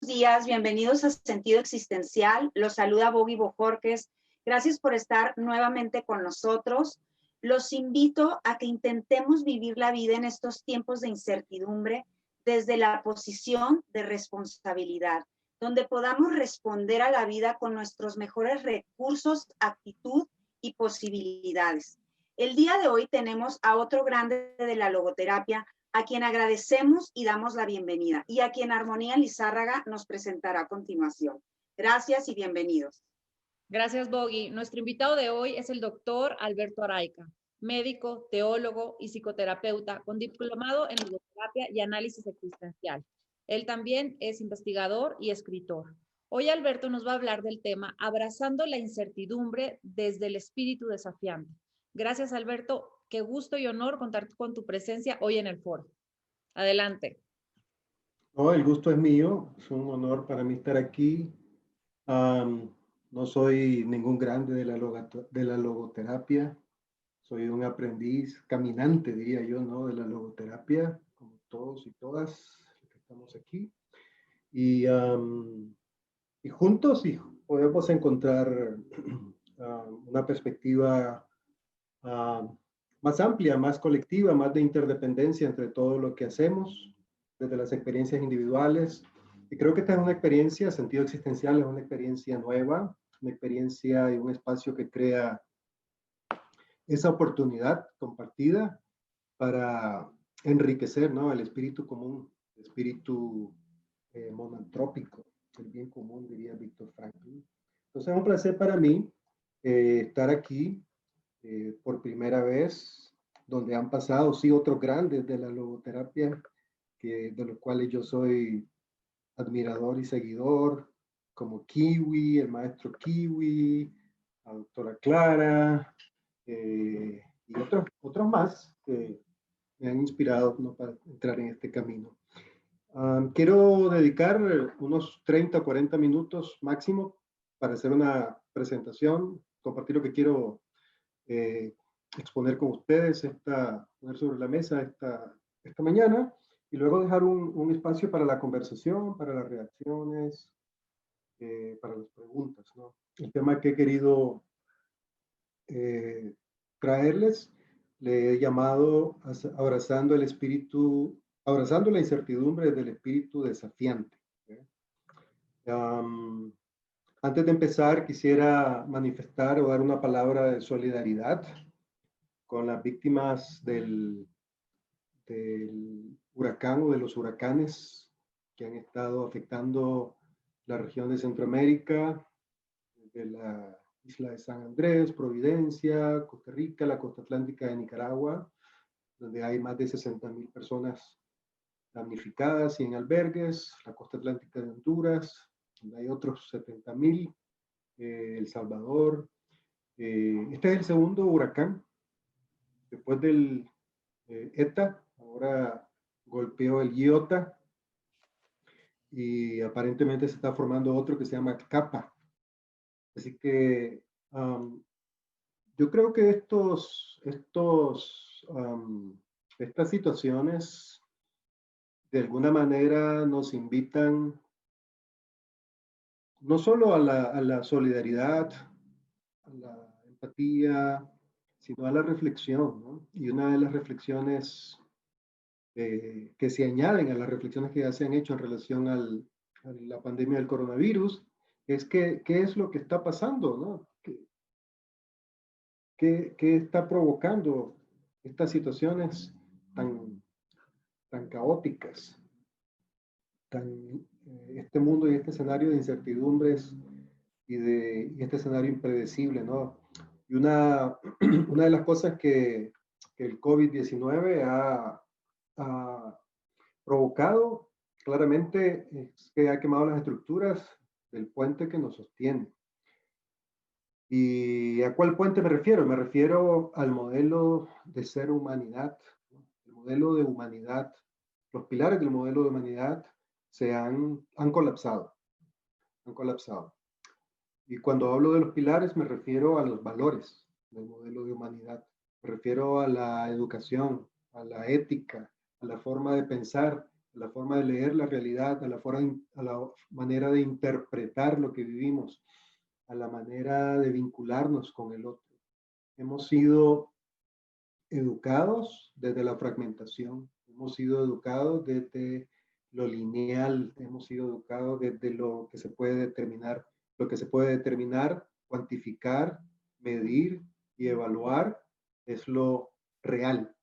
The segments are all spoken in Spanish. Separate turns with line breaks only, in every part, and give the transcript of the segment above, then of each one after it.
días, bienvenidos a Sentido Existencial. Los saluda Bogi Bojorques. Gracias por estar nuevamente con nosotros. Los invito a que intentemos vivir la vida en estos tiempos de incertidumbre desde la posición de responsabilidad, donde podamos responder a la vida con nuestros mejores recursos, actitud y posibilidades. El día de hoy tenemos a otro grande de la logoterapia, a quien agradecemos y damos la bienvenida, y a quien Armonía Lizárraga nos presentará a continuación. Gracias y bienvenidos.
Gracias, Bogi. Nuestro invitado de hoy es el doctor Alberto Araica, médico, teólogo y psicoterapeuta con diplomado en logoterapia y análisis existencial. Él también es investigador y escritor. Hoy Alberto nos va a hablar del tema Abrazando la incertidumbre desde el espíritu desafiante. Gracias, Alberto. Qué gusto y honor contar con tu presencia hoy en el foro. Adelante.
No, el gusto es mío. Es un honor para mí estar aquí. No soy ningún grande de la logoterapia. Soy un aprendiz caminante, diría yo, ¿no? De la logoterapia, como todos y todas los que estamos aquí. Y juntos podemos encontrar una perspectiva más amplia, más colectiva, más de interdependencia entre todo lo que hacemos, desde las experiencias individuales. Y creo que esta es una experiencia, sentido existencial, es una experiencia nueva, una experiencia y un espacio que crea esa oportunidad compartida para enriquecer, ¿no?, el espíritu común, el espíritu monantrópico, el bien común, diría Víctor Franklin. Entonces es un placer para mí estar aquí por primera vez, donde han pasado, sí, otros grandes de la logoterapia, de los cuales yo soy admirador y seguidor, como Kiwi, el maestro Kiwi, la doctora Clara, y otros más que me han inspirado, ¿no?, para entrar en este camino. Quiero dedicar unos 30 o 40 minutos máximo para hacer una presentación, compartir lo que quiero exponer con ustedes, poner sobre la mesa esta mañana, y luego dejar un espacio para la conversación, para las reacciones, para las preguntas, ¿no? El tema que he querido traerles, le he llamado abrazando la incertidumbre del espíritu desafiante. Antes de empezar, quisiera manifestar o dar una palabra de solidaridad con las víctimas del huracán o de los huracanes que han estado afectando la región de Centroamérica, de la isla de San Andrés, Providencia, Costa Rica, la costa atlántica de Nicaragua, donde hay más de 60,000 personas damnificadas y en albergues, la costa atlántica de Honduras, donde hay otros 70,000, El Salvador. Este es el segundo huracán, después del ETA, ahora golpeó el Iota, y aparentemente se está formando otro que se llama Kappa. Así que yo creo que estas situaciones de alguna manera nos invitan no solo a la solidaridad, a la empatía, sino a la reflexión, ¿no? Y una de las reflexiones que se añaden a las reflexiones que ya se han hecho en relación a la pandemia del coronavirus es qué es lo que está pasando, ¿no? ¿Qué está provocando estas situaciones tan caóticas, este mundo y este escenario de incertidumbres y este escenario impredecible, ¿no? Y una de las cosas que el COVID-19 ha provocado claramente es que ha quemado las estructuras del puente que nos sostiene. ¿Y a cuál puente me refiero? Me refiero al modelo de ser humanidad, ¿no? El modelo de humanidad, los pilares del modelo de humanidad han colapsado, han colapsado. Y cuando hablo de los pilares me refiero a los valores del modelo de humanidad, me refiero a la educación, a la ética, a la forma de pensar a la forma de leer la realidad, a la manera de interpretar lo que vivimos, a la manera de vincularnos con el otro. Hemos sido educados desde la fragmentación, hemos sido educados desde lo lineal, hemos sido educados desde lo que se puede determinar. Lo que se puede determinar, cuantificar, medir y evaluar es lo real,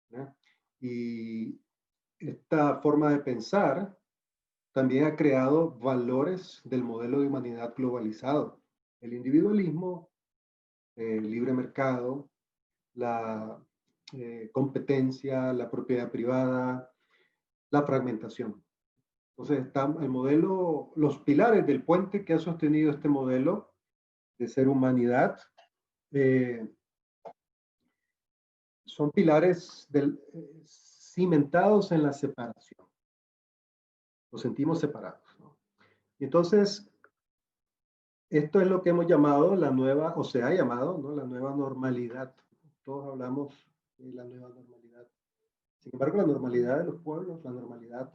¿no? Y esta forma de pensar también ha creado valores del modelo de humanidad globalizado. El individualismo, el libre mercado, la competencia, la propiedad privada, la fragmentación. Entonces, está el modelo, los pilares del puente que ha sostenido este modelo de ser humanidad son pilares cimentados en la separación. Nos sentimos separados, ¿no? Y entonces, esto es lo que hemos llamado la nueva, o se ha llamado, ¿no?, la nueva normalidad. Todos hablamos de la nueva normalidad. Sin embargo, la normalidad de los pueblos, la normalidad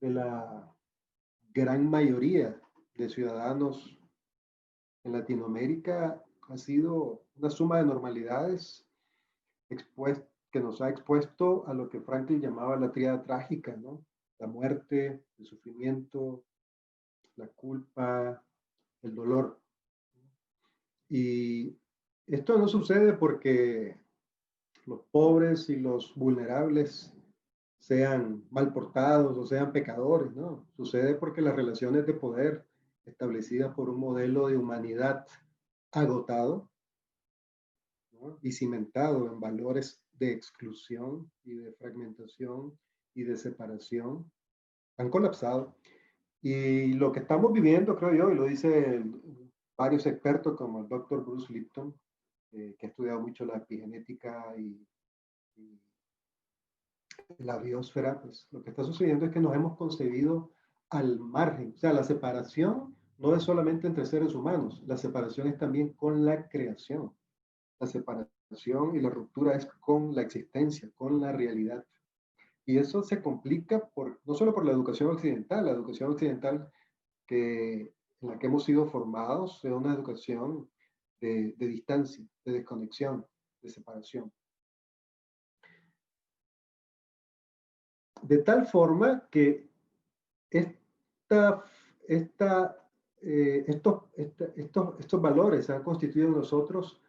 de la gran mayoría de ciudadanos en Latinoamérica ha sido una suma de normalidades que nos ha expuesto a lo que Franklin llamaba la tríada trágica, ¿no? La muerte, el sufrimiento, la culpa, el dolor. Y esto no sucede porque los pobres y los vulnerables sean mal portados o sean pecadores, ¿no? Sucede porque las relaciones de poder establecidas por un modelo de humanidad agotado, ¿no?, y cimentado en valores de exclusión y de fragmentación y de separación, han colapsado. Y lo que estamos viviendo, creo yo, y lo dicen varios expertos como el doctor Bruce Lipton, que ha estudiado mucho la epigenética y la biosfera, pues lo que está sucediendo es que nos hemos concebido al margen. O sea, la separación no es solamente entre seres humanos, la separación es también con la creación. La separación y la ruptura es con la existencia, con la realidad. Y eso se complica no solo por la educación occidental en la que hemos sido formados es una educación de distancia, de desconexión, de separación. De tal forma que estos valores han constituido en nosotros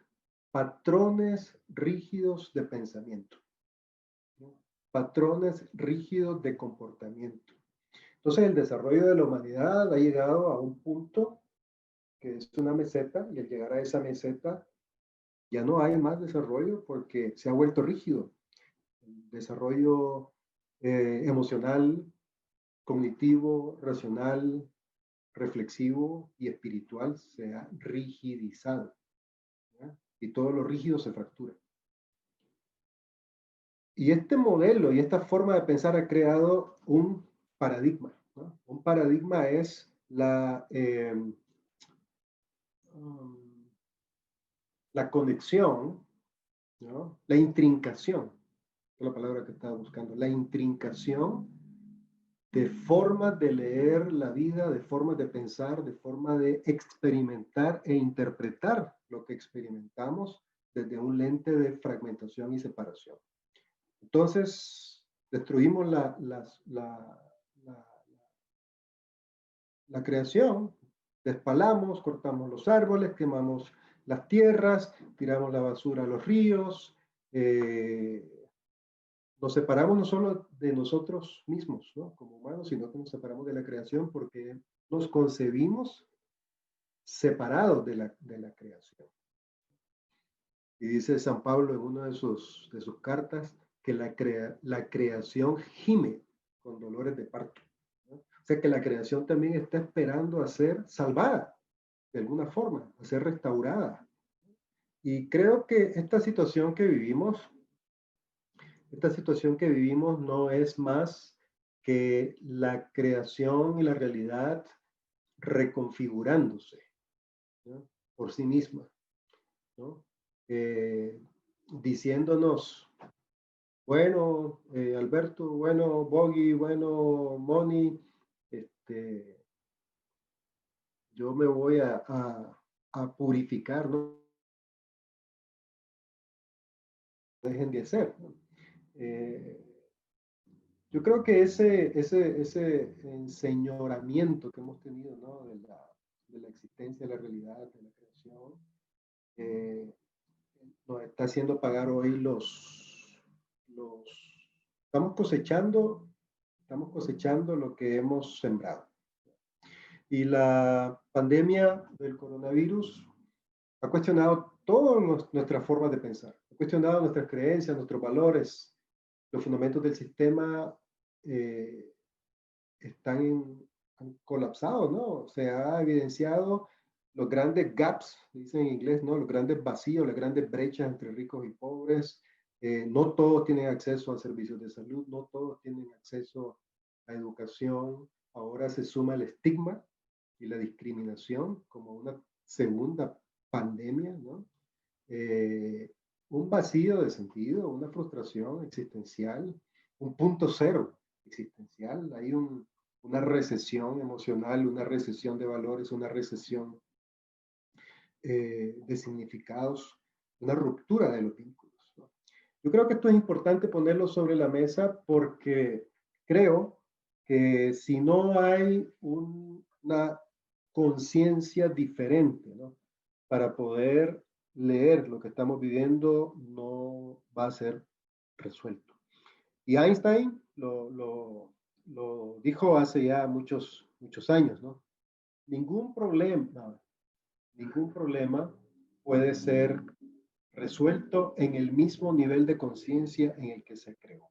patrones rígidos de pensamiento, ¿no?, patrones rígidos de comportamiento. Entonces, el desarrollo de la humanidad ha llegado a un punto que es una meseta, y al llegar a esa meseta ya no hay más desarrollo porque se ha vuelto rígido. El desarrollo emocional, cognitivo, racional, reflexivo y espiritual se ha rigidizado, ¿ya? Y todo lo rígido se fractura. Y este modelo y esta forma de pensar ha creado un paradigma, ¿no? Un paradigma es la conexión, ¿no?, la intrincación, es la palabra que estaba buscando, la intrincación de formas de leer la vida, de formas de pensar, de forma de experimentar e interpretar lo que experimentamos desde un lente de fragmentación y separación. Entonces, destruimos la creación, despalamos, cortamos los árboles, quemamos las tierras, tiramos la basura a los ríos, nos separamos no solo de nosotros mismos, ¿no?, como humanos, sino que nos separamos de la creación porque nos concebimos separados de la creación. Y dice San Pablo en una de sus cartas que la creación gime con dolores de parto, ¿no? O sea que la creación también está esperando a ser salvada de alguna forma, a ser restaurada. Y creo que esta situación que vivimos no es más que la creación y la realidad reconfigurándose, ¿no?, por sí misma, ¿no?, diciéndonos Bueno, Alberto, bueno, Bogi, bueno, Moni, yo me voy a purificar, no dejen de hacer, ¿no? Yo creo que ese enseñoramiento que hemos tenido, ¿no? De la existencia, de la realidad, de la creación, eh, nos está haciendo pagar hoy los estamos cosechando lo que hemos sembrado. Y la pandemia del coronavirus ha cuestionado todas nuestras formas de pensar, ha cuestionado nuestras creencias, nuestros valores, los fundamentos del sistema eh, han colapsado, ¿no? Se ha evidenciado los grandes gaps, dicen en inglés, ¿no? Los grandes vacíos, las grandes brechas entre ricos y pobres. No todos tienen acceso a servicios de salud, no todos tienen acceso a educación. Ahora se suma el estigma y la discriminación como una segunda pandemia, ¿no? Un vacío de sentido, una frustración existencial, un punto cero existencial. Hay una recesión emocional, una recesión de valores, una recesión de significados, una ruptura de los vínculos, ¿no? Yo creo que esto es importante ponerlo sobre la mesa porque creo que si no hay una conciencia diferente, ¿no? Para poder leer lo que estamos viviendo, no va a ser resuelto. Y Einstein lo dijo hace ya muchos años, ¿no? Ningún problema, ningún problema puede ser resuelto en el mismo nivel de conciencia en el que se creó.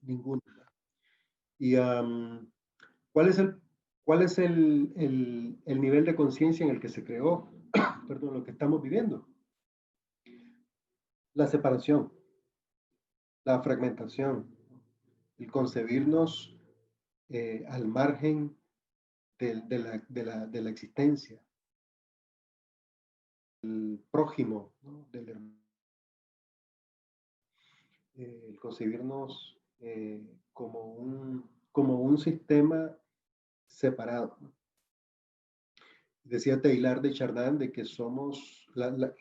Ninguno. Y ¿cuál es el nivel de conciencia en el que se creó? Perdón, lo que estamos viviendo. La separación, la fragmentación, el concebirnos al margen de la existencia, el prójimo, ¿no? El concebirnos como un sistema separado, ¿no? Decía Teilhard de Chardin de que somos, él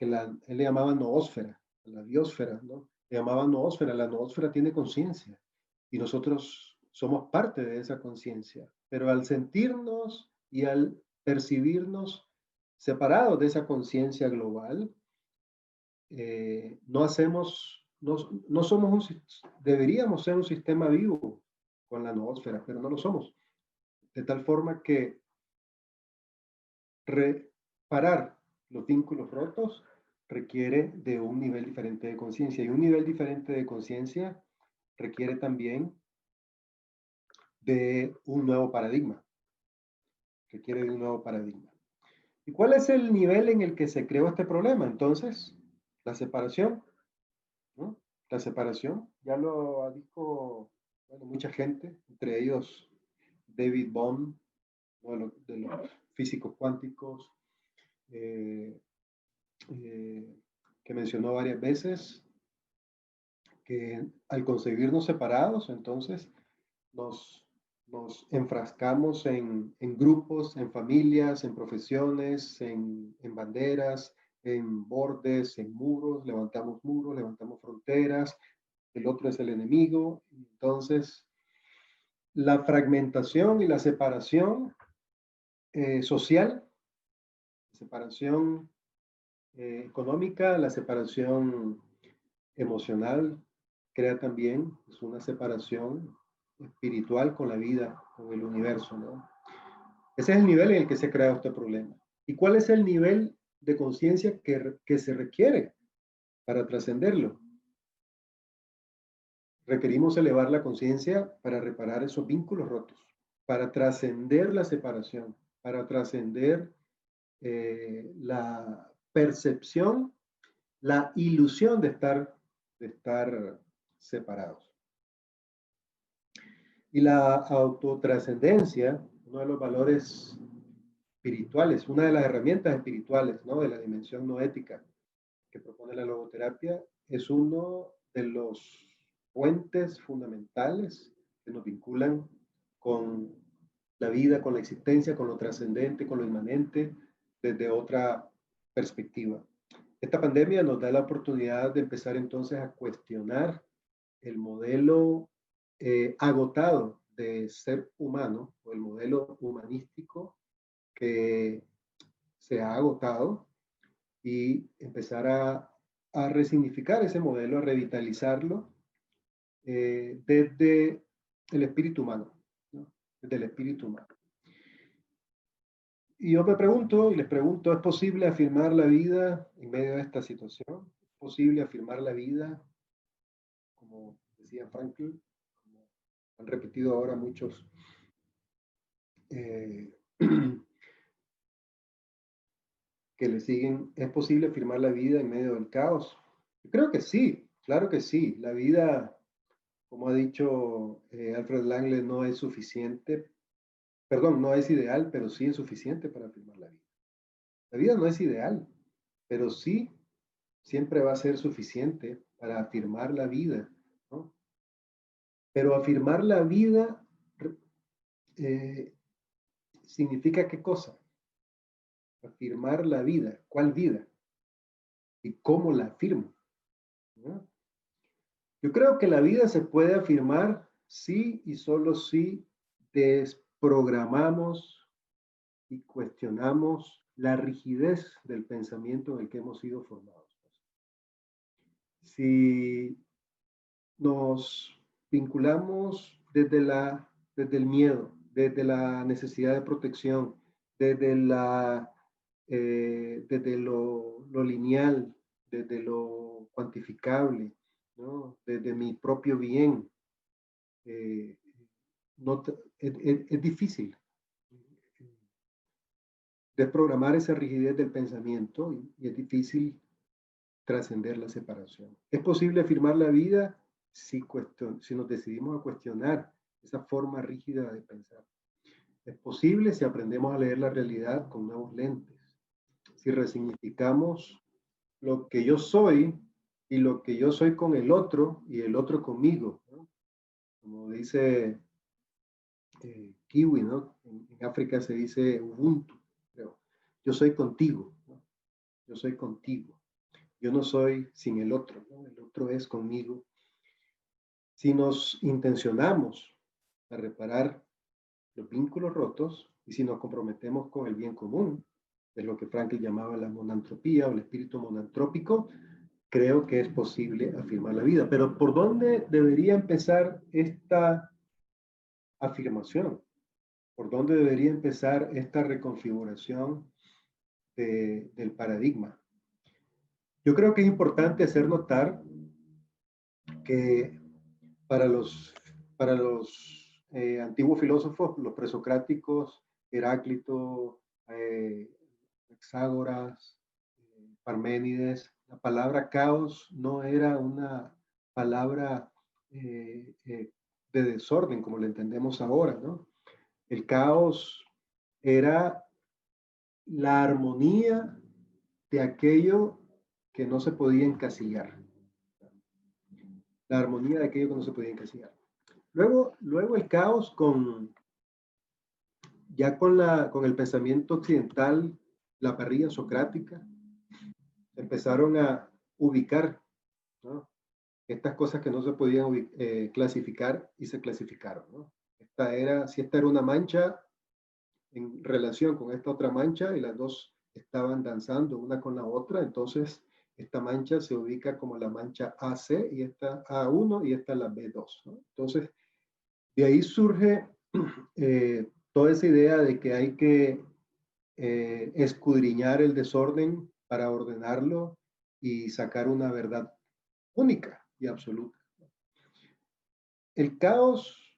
le llamaba noósfera, la biosfera, ¿no? Le llamaba noósfera, la noósfera tiene conciencia y nosotros somos parte de esa conciencia, pero al sentirnos y al percibirnos separados de esa conciencia global, no somos deberíamos ser un sistema vivo con la noósfera, pero no lo somos. De tal forma que reparar los vínculos rotos requiere de un nivel diferente de conciencia, y un nivel diferente de conciencia requiere también de un nuevo paradigma, requiere de un nuevo paradigma. ¿Y cuál es el nivel en el que se creó este problema? Entonces, la separación, ¿no? La separación, ya lo dijo, bueno, mucha gente, entre ellos David Bohm, uno de los físicos cuánticos, que mencionó varias veces, que al concebirnos separados, entonces nos enfrascamos en grupos, en familias, en profesiones, en banderas, en bordes, en muros, levantamos fronteras, el otro es el enemigo. Entonces, la fragmentación y la separación social, separación económica, la separación emocional, crea también es una separación espiritual con la vida, con el universo, ¿no? Ese es el nivel en el que se crea este problema. ¿Y cuál es el nivel de conciencia que se requiere para trascenderlo? Requerimos elevar la conciencia para reparar esos vínculos rotos, para trascender la separación, para trascender la percepción, la ilusión de estar separados. Y la autotrascendencia, uno de los valores espirituales, una de las herramientas espirituales, ¿no? De la dimensión no ética que propone la logoterapia, es uno los puentes fundamentales que nos vinculan con la vida, con la existencia, con lo trascendente, con lo inmanente, desde otra perspectiva. Esta pandemia nos da la oportunidad de empezar entonces a cuestionar el modelo agotado de ser humano, o el modelo humanístico que se ha agotado, y empezar a resignificar ese modelo, a revitalizarlo desde el espíritu humano, ¿no? Desde el espíritu humano. Y yo me pregunto, y les pregunto, ¿es posible afirmar la vida en medio de esta situación? ¿Es posible afirmar la vida, como decía Frankl, como han repetido ahora muchos que le siguen? ¿Es posible afirmar la vida en medio del caos? Yo creo que sí, claro que sí. La vida, como ha dicho Alfred Langley, no es suficiente, perdón, no es ideal, pero sí es suficiente para afirmar la vida. La vida no es ideal, pero sí siempre va a ser suficiente para afirmar la vida, ¿no? Pero afirmar la vida significa ¿qué cosa? Afirmar la vida. ¿Cuál vida? ¿Y cómo la afirmo? ¿No? Yo creo que la vida se puede afirmar sí y solo si desprogramamos y cuestionamos la rigidez del pensamiento en el que hemos sido formados. Si nos vinculamos desde el miedo, desde la necesidad de protección, desde lo lineal, desde lo cuantificable, ¿no? Desde mi propio bien, no es difícil desprogramar esa rigidez del pensamiento, y es difícil trascender la separación. ¿Es posible afirmar la vida si nos decidimos a cuestionar esa forma rígida de pensar? Es posible si aprendemos a leer la realidad con nuevos lentes, si resignificamos lo que yo soy y lo que yo soy con el otro y el otro conmigo, ¿no? Como dice Kiwi, ¿no? En África se dice Ubuntu, creo. Yo soy contigo, ¿no? Yo soy contigo. Yo no soy sin el otro, ¿no? El otro es conmigo. Si nos intencionamos a reparar los vínculos rotos y si nos comprometemos con el bien común, de lo que Frankl llamaba la monantropía o el espíritu monantrópico, creo que es posible afirmar la vida. Pero ¿por dónde debería empezar esta afirmación? ¿Por dónde debería empezar esta reconfiguración del paradigma? Yo creo que es importante hacer notar que para los antiguos filósofos, los presocráticos, Heráclito, Hexágoras, Parménides, la palabra caos no era una palabra de desorden como la entendemos ahora, ¿no? El caos era la armonía de aquello que no se podía encasillar. La armonía de aquello que no se podía encasillar. Luego el caos con el pensamiento occidental, la parrilla socrática, empezaron a ubicar, ¿no? Estas cosas que no se podían clasificar y se clasificaron, ¿no? Si esta era una mancha en relación con esta otra mancha y las dos estaban danzando una con la otra, entonces esta mancha se ubica como la mancha AC y esta A1 y esta la B2, ¿no? Entonces, de ahí surge toda esa idea de que hay que escudriñar el desorden para ordenarlo y sacar una verdad única y absoluta. El caos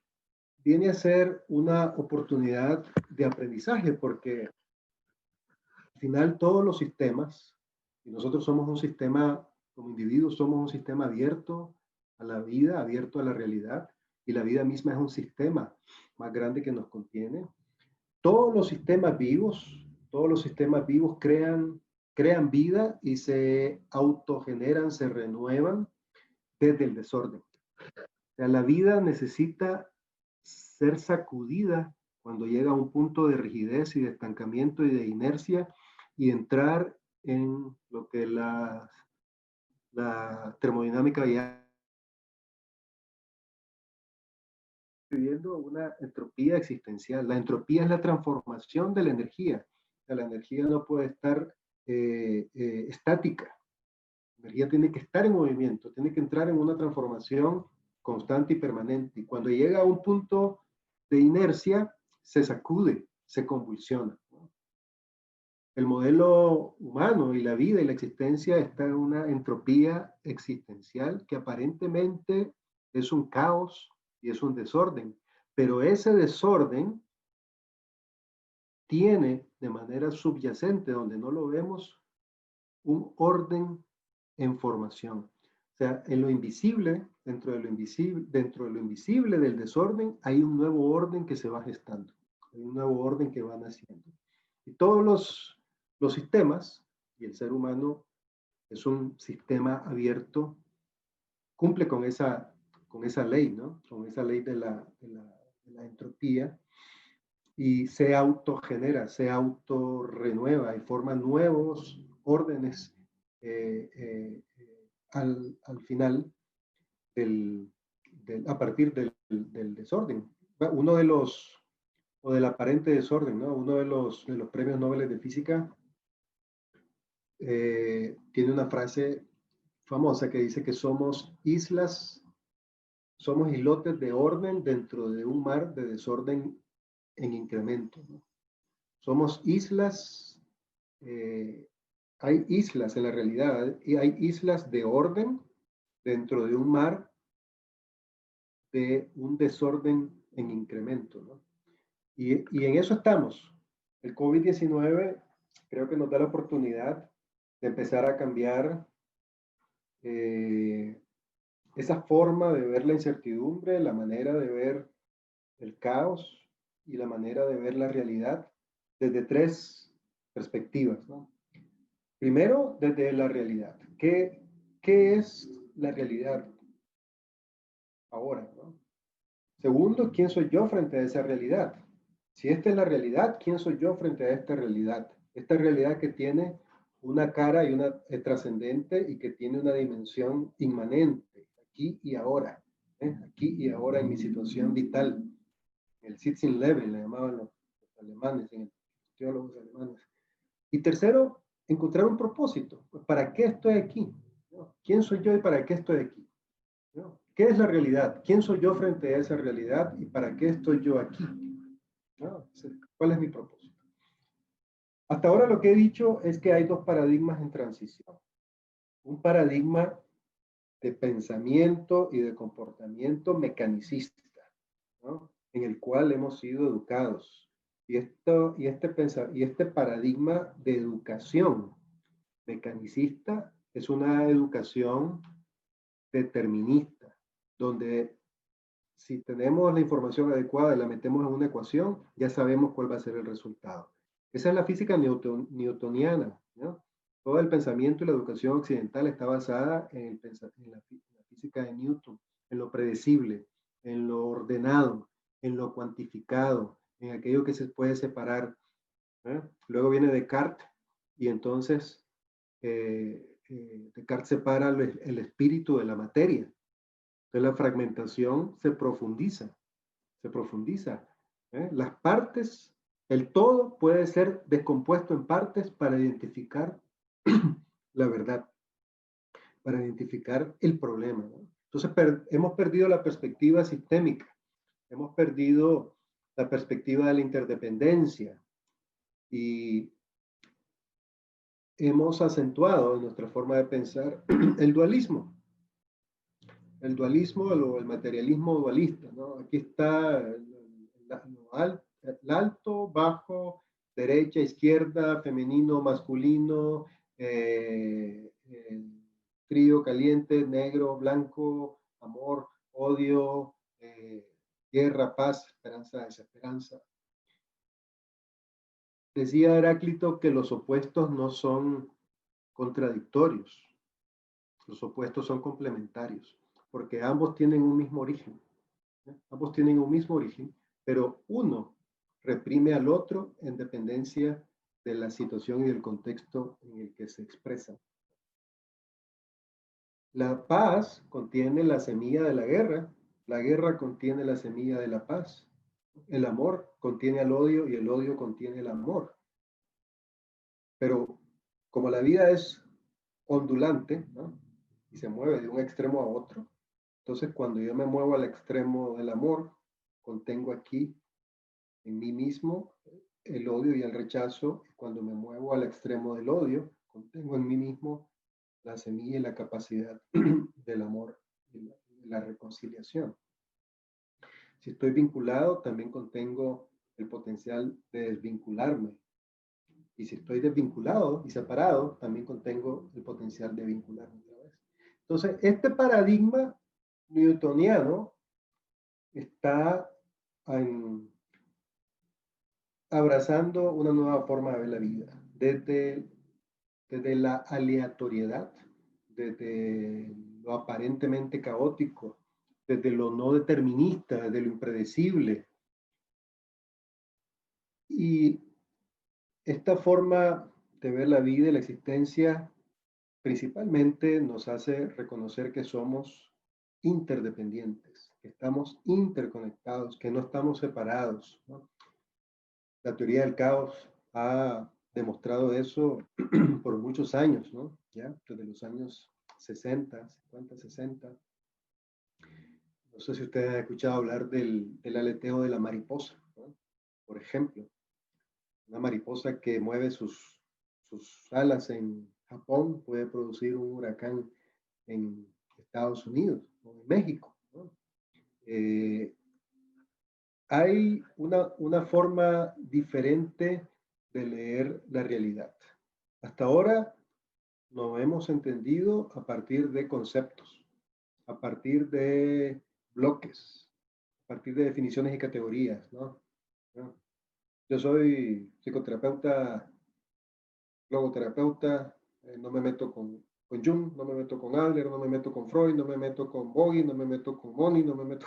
viene a ser una oportunidad de aprendizaje porque al final todos los sistemas, y nosotros somos un sistema, como individuos somos un sistema abierto a la vida, abierto a la realidad, y la vida misma es un sistema más grande que nos contiene. Todos los sistemas vivos crean vida y se autogeneran, se renuevan desde el desorden. O sea, la vida necesita ser sacudida cuando llega a un punto de rigidez y de estancamiento y de inercia y entrar en lo que la termodinámica ya viviendo una entropía existencial. La entropía es la transformación de la energía. O sea, la energía no puede estar estática. La energía tiene que estar en movimiento, tiene que entrar en una transformación constante y permanente. Y cuando llega a un punto de inercia, se sacude, se convulsiona, ¿no? El modelo humano y la vida y la existencia está en una entropía existencial que aparentemente es un caos y es un desorden, pero ese desorden tiene de manera subyacente, donde no lo vemos, un orden en formación. O sea, en lo invisible, dentro de lo invisible del desorden, hay un nuevo orden que se va gestando, hay un nuevo orden que va naciendo. Y todos los sistemas, y el ser humano es un sistema abierto, cumple con esa ley, ¿no? Con esa ley de la entropía, y se autogenera, se autorrenueva y forma nuevos órdenes al final a partir del desorden. Uno de los, o del aparente desorden, ¿no? Uno de los premios Nobel de física tiene una frase famosa que dice que somos islotes de orden dentro de un mar de desorden en incremento, ¿no? Somos islas, hay islas en la realidad y hay islas de orden dentro de un mar de un desorden en incremento, ¿no? Y en eso estamos. El COVID-19 creo que nos da la oportunidad de empezar a cambiar esa forma de ver la incertidumbre, la manera de ver el caos y la manera de ver la realidad desde tres perspectivas, ¿no? Primero, desde la realidad. ¿Qué es la realidad ahora, ¿no? Segundo, ¿quién soy yo frente a esa realidad? Si esta es la realidad, ¿quién soy yo frente a esta realidad? Esta realidad que tiene una cara y una trascendente y que tiene una dimensión inmanente, aquí y ahora, aquí y ahora en mi situación vital. El Sitzen-Leben le llamaban los alemanes, los teólogos alemanes. Y tercero, encontrar un propósito. ¿Para qué estoy aquí? ¿No? ¿Quién soy yo y para qué estoy aquí? ¿No? ¿Qué es la realidad? ¿Quién soy yo frente a esa realidad y para qué estoy yo aquí? ¿No? ¿Cuál es mi propósito? Hasta ahora lo que he dicho es que hay dos paradigmas en transición. Un paradigma de pensamiento y de comportamiento mecanicista, ¿no? En el cual hemos sido educados. Y este paradigma de educación mecanicista es una educación determinista, donde si tenemos la información adecuada y la metemos en una ecuación, ya sabemos cuál va a ser el resultado. Esa es la física newtoniana, ¿no? Todo el pensamiento y la educación occidental está basada en la física de Newton, en lo predecible, en lo ordenado, en lo cuantificado, en aquello que se puede separar, ¿eh? Luego viene Descartes y entonces Descartes separa el espíritu de la materia. Entonces la fragmentación se profundiza. Las partes, el todo puede ser descompuesto en partes para identificar la verdad, para identificar el problema, ¿no? Entonces hemos perdido la perspectiva sistémica, hemos perdido la perspectiva de la interdependencia y hemos acentuado en nuestra forma de pensar el dualismo. El dualismo o el materialismo dualista, ¿no? Aquí está el alto, bajo, derecha, izquierda, femenino, masculino, frío, caliente, negro, blanco, amor, odio, guerra, paz, esperanza, desesperanza. Decía Heráclito que los opuestos no son contradictorios, los opuestos son complementarios. porque ambos tienen un mismo origen. Ambos tienen un mismo origen, pero uno reprime al otro en dependencia de la situación y del contexto en el que se expresa. La paz contiene la semilla de la guerra contiene la semilla de la paz, el amor contiene el odio y el odio contiene el amor. Pero como la vida es ondulante, ¿no? Y se mueve de un extremo a otro, entonces cuando yo me muevo al extremo del amor, contengo aquí en mí mismo el odio y el rechazo. Cuando me muevo al extremo del odio, contengo en mí mismo la semilla y la capacidad del amor y la reconciliación. Si estoy vinculado, también contengo el potencial de desvincularme. Y si estoy desvinculado y separado, también contengo el potencial de vincularme otra vez. Entonces, este paradigma newtoniano está abrazando una nueva forma de ver la vida, desde la aleatoriedad, desde lo aparentemente caótico, desde lo no determinista, desde lo impredecible. Y esta forma de ver la vida y la existencia principalmente nos hace reconocer que somos interdependientes, que estamos interconectados, que no estamos separados, ¿no? La teoría del caos ha demostrado eso por muchos años, ¿no? Ya, desde los años 60, 50, 60. No sé si ustedes han escuchado hablar del aleteo de la mariposa, ¿no? Por ejemplo, una mariposa que mueve sus alas en Japón puede producir un huracán en Estados Unidos o en México, ¿no? Hay una forma diferente de leer la realidad. Hasta ahora nos hemos entendido a partir de conceptos, a partir de bloques, a partir de definiciones y categorías, ¿no? Yo soy psicoterapeuta, logoterapeuta, no me meto con Jung, no me meto con Adler, no me meto con Freud, no me meto con Bogie, no me meto con Moni, no me meto...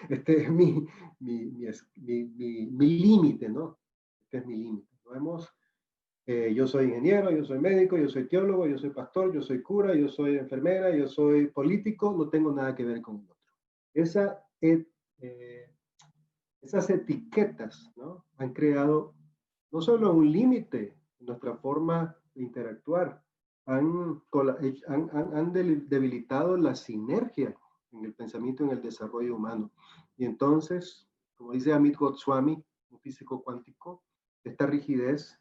Este es mi límite, ¿no? Este es mi límite. Yo soy ingeniero, yo soy médico, yo soy teólogo, yo soy pastor, yo soy cura, yo soy enfermera, yo soy político, no tengo nada que ver con el otro. Esas etiquetas, ¿no? Han creado no solo un límite en nuestra forma de interactuar, han debilitado la sinergia en el pensamiento y en el desarrollo humano. Y entonces, como dice Amit Goswami, un físico cuántico, esta rigidez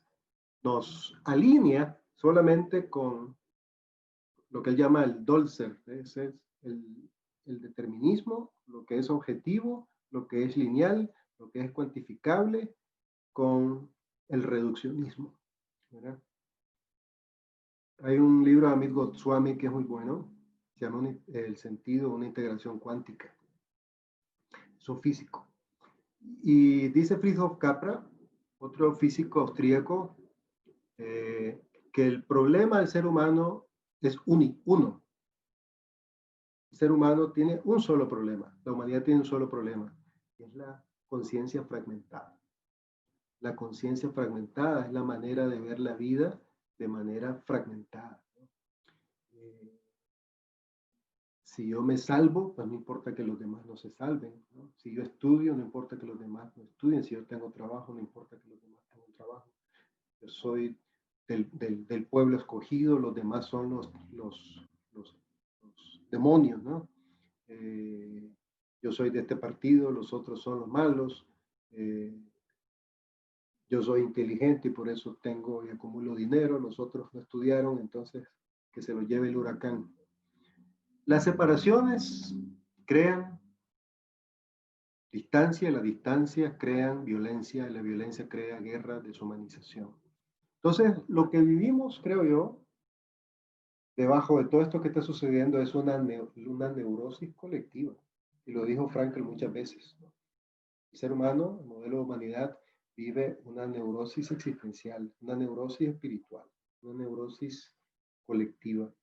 nos alinea solamente con lo que él llama el dolcer, ese es el determinismo, lo que es objetivo, lo que es lineal, lo que es cuantificable, con el reduccionismo, ¿verdad? Hay un libro de Amit Goswami que es muy bueno, se llama El sentido de una integración cuántica. Es un físico. Y dice Friedhof Capra, otro físico austríaco, que el problema del ser humano es uno. El ser humano tiene un solo problema, la humanidad tiene un solo problema, que es la conciencia fragmentada. La conciencia fragmentada es la manera de ver la vida de manera fragmentada. Si yo me salvo, pues no importa que los demás no se salven, ¿no? Si yo estudio, no importa que los demás no estudien. Si yo tengo trabajo, no importa que los demás tengan trabajo. Yo soy del pueblo escogido, los demás son los demonios, ¿no? Yo soy de este partido, los otros son los malos. Yo soy inteligente y por eso tengo y acumulo dinero, los otros no estudiaron, entonces que se lo lleve el huracán. Las separaciones crean distancia, las distancias crean violencia, y la violencia crea guerra, deshumanización. Entonces, lo que vivimos, creo yo, debajo de todo esto que está sucediendo es una neurosis colectiva. Y lo dijo Frankl muchas veces, ¿no? El ser humano, el modelo de humanidad, vive una neurosis existencial, una neurosis espiritual, una neurosis colectiva.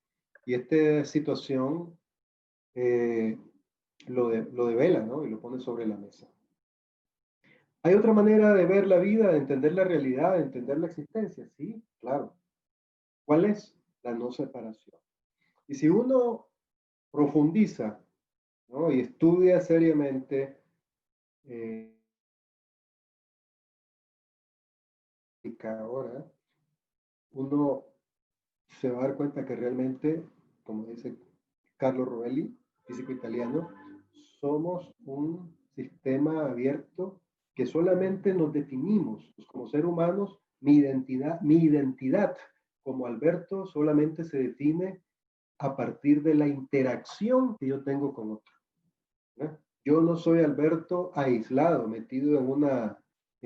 Y esta situación lo devela, ¿no? Y lo pone sobre la mesa. ¿Hay otra manera de ver la vida, de entender la realidad, de entender la existencia? Sí, claro. ¿Cuál es? La no separación. Y si uno profundiza, ¿no? Y estudia seriamente ahora, uno se va a dar cuenta que realmente, como dice Carlo Rovelli, físico italiano, somos un sistema abierto que solamente nos definimos pues, como ser humanos. Mi identidad como Alberto solamente se define a partir de la interacción que yo tengo con otro. ¿Eh? Yo no soy Alberto aislado, metido en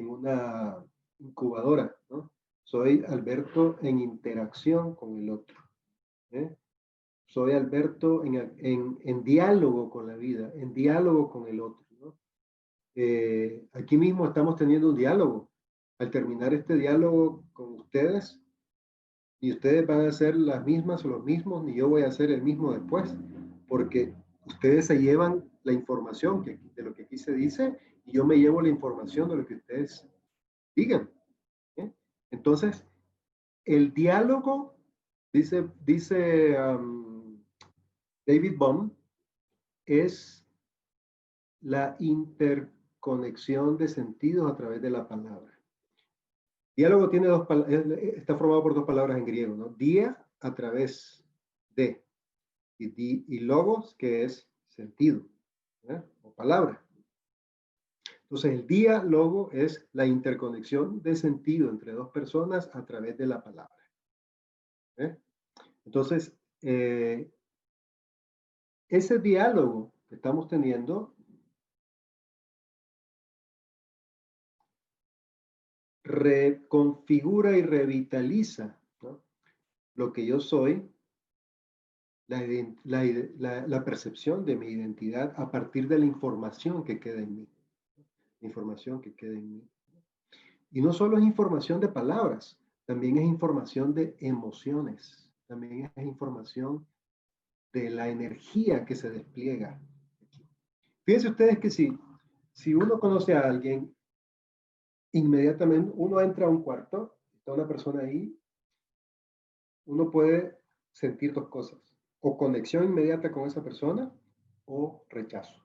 una incubadora, ¿no? Soy Alberto en interacción con el otro. ¿Eh? Soy Alberto en diálogo con la vida, en diálogo con el otro, ¿no? Aquí mismo estamos teniendo un diálogo. Al terminar este diálogo con ustedes, ni ustedes van a ser las mismas o los mismos, ni yo voy a ser el mismo después, porque ustedes se llevan la información de lo que aquí se dice y yo me llevo la información de lo que ustedes digan. ¿Eh? Entonces, el diálogo, dice David Bohm, es la interconexión de sentidos a través de la palabra. Diálogo tiene está formado por dos palabras en griego, ¿no? Dia, a través de, y logos, que es sentido, ¿eh? O palabra. Entonces, el diálogo es la interconexión de sentido entre dos personas a través de la palabra. ¿Eh? Entonces, ese diálogo que estamos teniendo reconfigura y revitaliza, ¿no? Lo que yo soy, la percepción de mi identidad a partir de la información que queda en mí. Información que queda en mí. Y no solo es información de palabras, también es información de emociones, también es información de la energía que se despliega. Fíjense ustedes que si uno conoce a alguien, inmediatamente uno entra a un cuarto, está una persona ahí, uno puede sentir dos cosas, o conexión inmediata con esa persona o rechazo.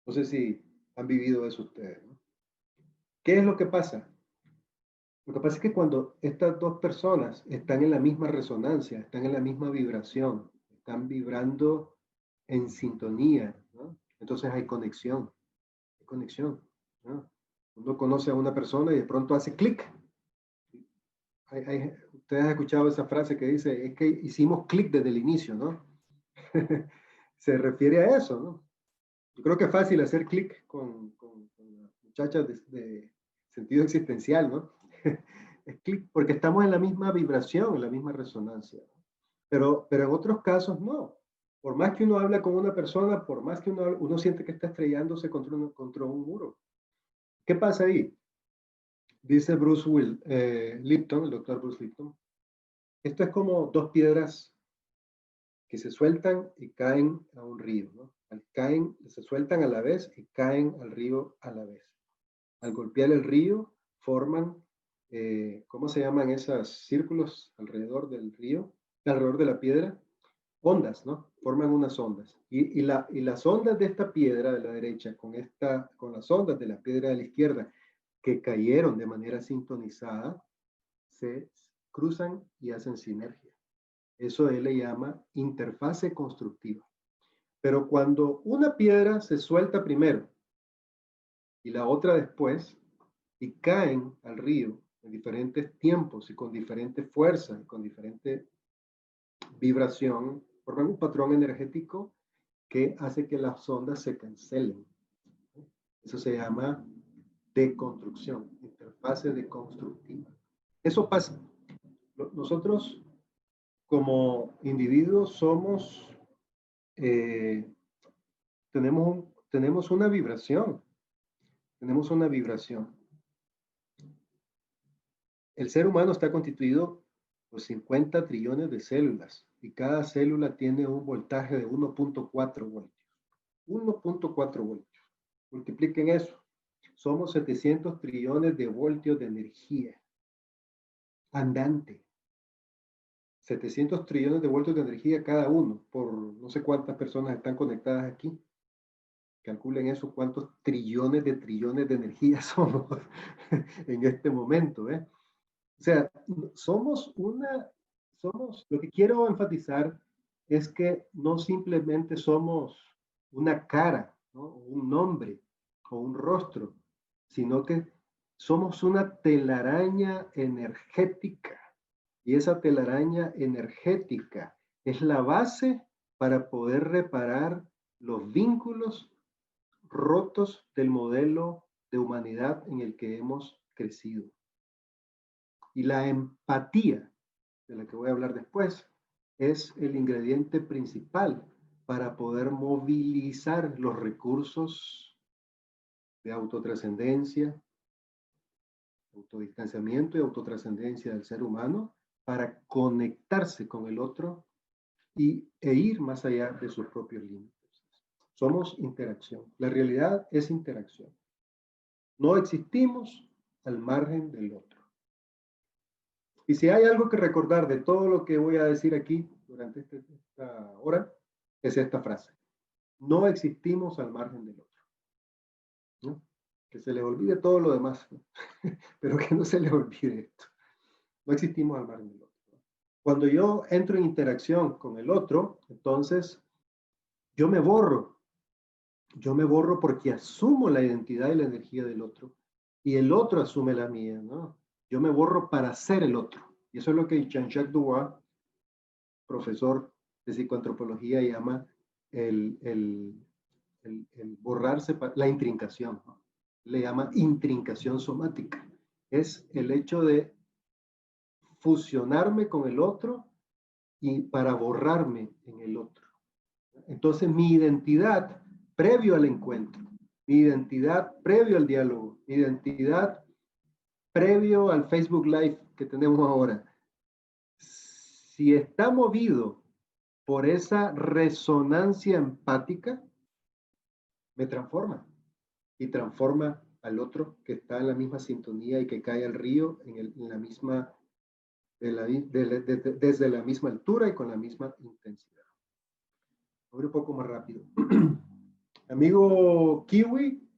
No sé si han vivido eso ustedes, ¿no? ¿Qué es lo que pasa? Lo que pasa es que cuando estas dos personas están en la misma resonancia, están en la misma vibración, están vibrando en sintonía, ¿no? Entonces hay conexión, ¿no? Uno conoce a una persona y de pronto hace clic. Ustedes han escuchado esa frase que dice, es que hicimos clic desde el inicio, ¿no? Se refiere a eso, ¿no? Yo creo que es fácil hacer clic con las muchachas de sentido existencial, ¿no? Es clic porque estamos en la misma vibración, en la misma resonancia. Pero en otros casos no. Por más que uno habla con una persona, por más que uno siente que está estrellándose contra un muro. ¿Qué pasa ahí? Dice Lipton, el doctor Bruce Lipton, esto es como dos piedras que se sueltan y caen a un río, ¿no? Se sueltan a la vez y caen al río a la vez. Al golpear el río, forman, ¿cómo se llaman esos círculos alrededor del río? Alrededor de la piedra, ondas, ¿no? Forman unas ondas. Y las ondas de esta piedra de la derecha con las ondas de la piedra de la izquierda que cayeron de manera sintonizada, se cruzan y hacen sinergia. Eso él le llama interfase constructiva. Pero cuando una piedra se suelta primero y la otra después, y caen al río en diferentes tiempos y con diferentes fuerzas, con diferente vibración, forman un patrón energético que hace que las ondas se cancelen. Eso se llama deconstrucción, interfase deconstructiva. Eso pasa. Nosotros como individuos somos, tenemos una vibración, tenemos una vibración. El ser humano está constituido Los 50 trillones de células. Y cada célula tiene un voltaje de 1.4 voltios. 1.4 voltios. Multipliquen eso. Somos 700 trillones de voltios de energía andante. 700 trillones de voltios de energía cada uno, por no sé cuántas personas están conectadas aquí. Calculen eso, cuántos trillones de energía somos en este momento. O sea, lo que quiero enfatizar es que no simplemente somos una cara, ¿no? Un nombre o un rostro, sino que somos una telaraña energética. Y esa telaraña energética es la base para poder reparar los vínculos rotos del modelo de humanidad en el que hemos crecido. Y la empatía, de la que voy a hablar después, es el ingrediente principal para poder movilizar los recursos de autotrascendencia, autodistanciamiento y autotrascendencia del ser humano para conectarse con el otro e ir más allá de sus propios límites. Somos interacción. La realidad es interacción. No existimos al margen del otro. Y si hay algo que recordar de todo lo que voy a decir aquí durante esta hora, es esta frase. No existimos al margen del otro. ¿No? Que se les olvide todo lo demás, ¿no? Pero que no se les olvide esto. No existimos al margen del otro. Cuando yo entro en interacción con el otro, entonces yo me borro. Yo me borro porque asumo la identidad y la energía del otro. Y el otro asume la mía, ¿no? Yo me borro para ser el otro. Y eso es lo que Jean-Jacques Dubois, profesor de psicoantropología, llama el borrarse, la intrincación, ¿no? Le llama intrincación somática. Es el hecho de fusionarme con el otro y para borrarme en el otro. Entonces mi identidad previo al encuentro, mi identidad previo al diálogo, mi identidad previo al Facebook Live que tenemos ahora, si está movido por esa resonancia empática, me transforma y transforma al otro que está en la misma sintonía y que cae al río en la misma, desde la misma altura y con la misma intensidad. Voy un poco más rápido. Amigo Kiwi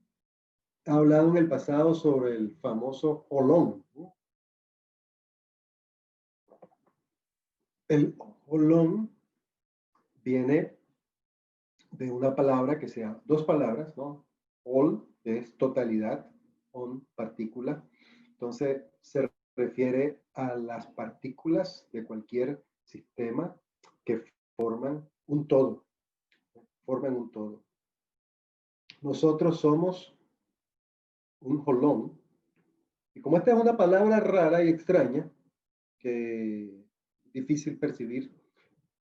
ha hablado en el pasado sobre el famoso holón, ¿no? El holón viene de una palabra que sea, dos palabras, ¿no? Hol es totalidad, on partícula. Entonces se refiere a las partículas de cualquier sistema que forman un todo. Forman un todo. Nosotros somos un holón. Y como esta es una palabra rara y extraña, que es difícil percibir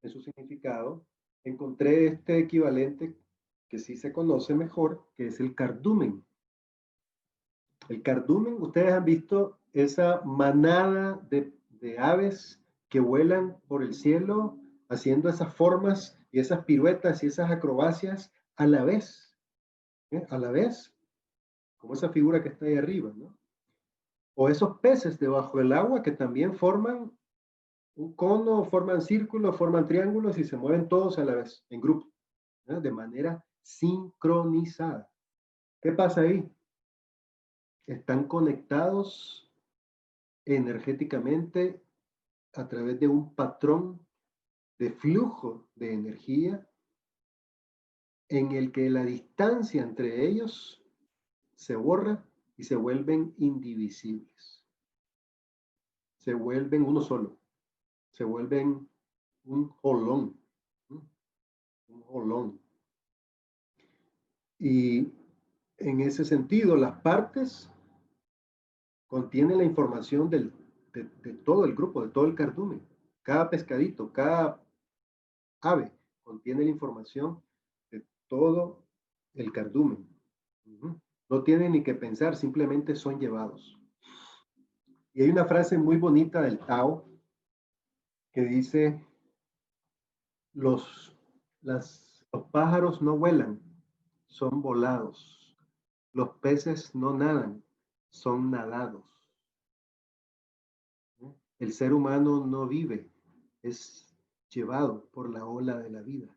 en su significado, encontré este equivalente que sí se conoce mejor, que es el cardumen. El cardumen, ustedes han visto esa manada de aves que vuelan por el cielo haciendo esas formas y esas piruetas y esas acrobacias a la vez, a la vez, como esa figura que está ahí arriba, ¿no? O esos peces debajo del agua que también forman un cono, forman círculos, forman triángulos y se mueven todos a la vez, en grupo, ¿no? De manera sincronizada. ¿Qué pasa ahí? Están conectados energéticamente a través de un patrón de flujo de energía en el que la distancia entre ellos se borra y se vuelven indivisibles. Se vuelven uno solo. Se vuelven un holón. Un holón. Y en ese sentido, las partes contienen la información de todo el grupo, de todo el cardumen. Cada pescadito, cada ave contiene la información de todo el cardumen. No tienen ni que pensar, simplemente son llevados. Y hay una frase muy bonita del Tao que dice, los pájaros no vuelan, son volados. Los peces no nadan, son nadados. El ser humano no vive, es llevado por la ola de la vida.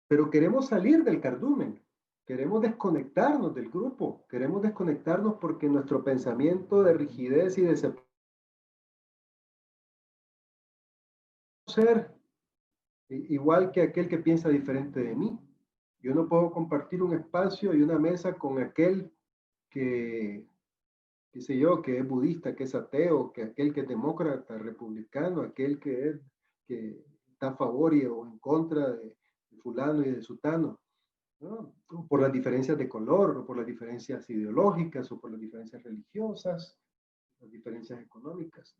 Pero queremos salir del cardumen, queremos desconectarnos del grupo, queremos desconectarnos porque nuestro pensamiento de rigidez y de ser igual que aquel que piensa diferente de mí. Yo no puedo compartir un espacio y una mesa con aquel que, qué sé yo, que es budista, que es ateo, que aquel que es demócrata, republicano, aquel que está a favor o en contra de fulano y de sutano, ¿no? Por las diferencias de color, o por las diferencias ideológicas, o por las diferencias religiosas, las diferencias económicas.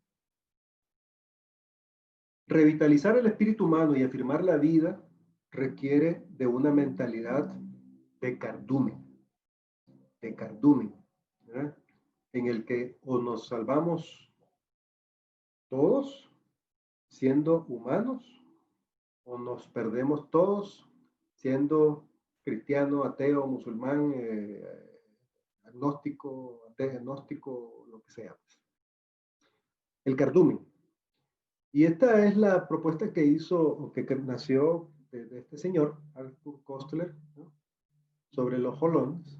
Revitalizar el espíritu humano y afirmar la vida requiere de una mentalidad de cardumen, ¿verdad? En el que o nos salvamos todos siendo humanos, o nos perdemos todos siendo cristiano, ateo, musulmán, agnóstico, agnóstico, lo que sea. El cardumen. Y esta es la propuesta que hizo, o que nació de este señor, Arthur Koestler, ¿no? Sobre los holones.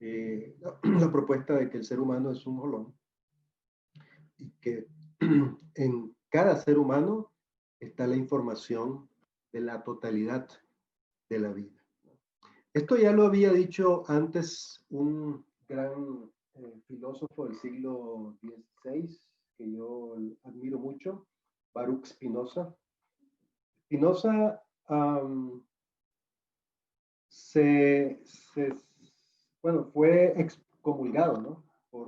La propuesta de que el ser humano es un holón y que en cada ser humano está la información de la totalidad de la vida. Esto ya lo había dicho antes un gran filósofo del siglo XVI, que yo admiro mucho, Baruch Spinoza. Spinoza fue excomulgado, ¿no? Fue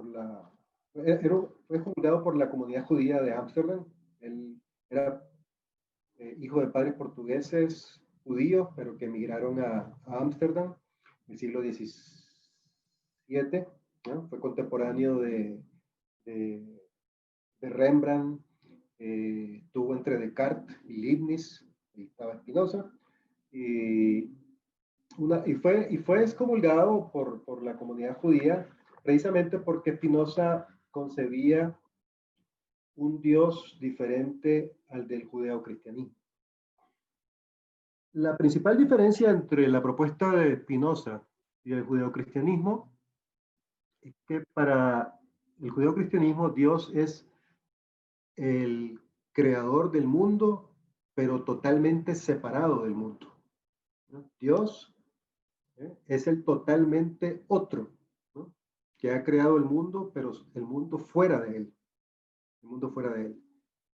excomulgado por la comunidad judía de Ámsterdam. Él era hijo de padres portugueses judíos, pero que emigraron a Ámsterdam en el siglo XVII, ¿no? Fue contemporáneo de Rembrandt, estuvo entre Descartes y Leibniz, y estaba Spinoza, y fue excomulgado por la comunidad judía precisamente porque Spinoza concebía un Dios diferente al del judeocristianismo. La principal diferencia entre la propuesta de Spinoza y el judeocristianismo es que para el judeocristianismo Dios es el creador del mundo, pero totalmente separado del mundo, ¿no? Dios es el totalmente otro, ¿no? Que ha creado el mundo, pero el mundo fuera de él. El mundo fuera de él.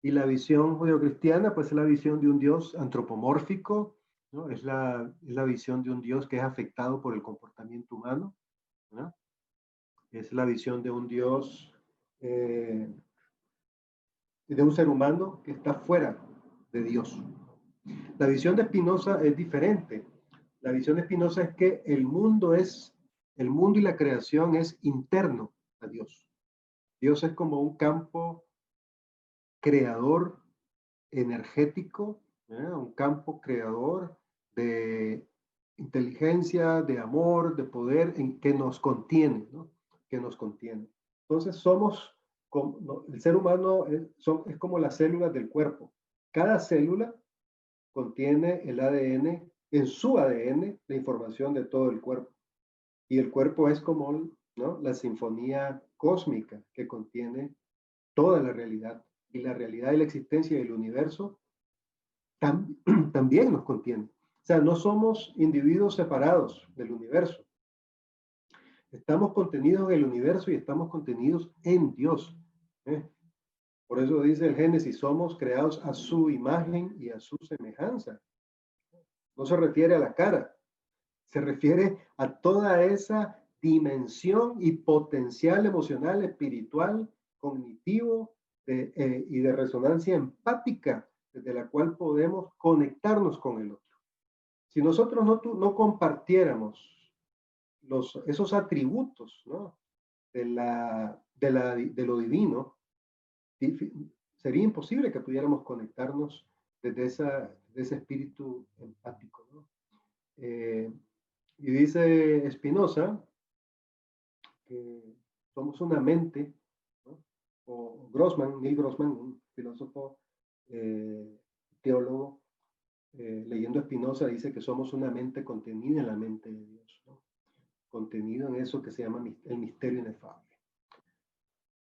Y la visión judeocristiana, pues es la visión de un Dios antropomórfico, ¿no? Es la visión de un Dios que es afectado por el comportamiento humano, ¿no? Es la visión de un Dios, de un ser humano que está fuera de Dios. La visión de Spinoza es diferente. La visión de Spinoza es que el mundo y la creación es interno a Dios. Dios es como un campo creador energético, un campo creador de inteligencia, de amor, de poder, que nos contiene, ¿no? Que nos contiene. Entonces el ser humano es como las células del cuerpo. Cada célula contiene el ADN, en su ADN, la información de todo el cuerpo. Y el cuerpo es como, ¿no?, la sinfonía cósmica que contiene toda la realidad. Y la realidad de la existencia del universo también nos contiene. O sea, no somos individuos separados del universo. Estamos contenidos en el universo y estamos contenidos en Dios. Por eso dice el Génesis, somos creados a su imagen y a su semejanza. No se refiere a la cara, se refiere a toda esa dimensión y potencial emocional, espiritual, cognitivo y de resonancia empática desde la cual podemos conectarnos con el otro. Si nosotros no compartiéramos esos atributos, ¿no?, de lo divino, sería imposible que pudiéramos conectarnos desde ese espíritu empático, ¿no? Y dice Spinoza que somos una mente, ¿no? O Neil Grossman, un filósofo teólogo, leyendo a Spinoza, dice que somos una mente contenida en la mente de Dios, ¿no? Contenido en eso que se llama el misterio inefable.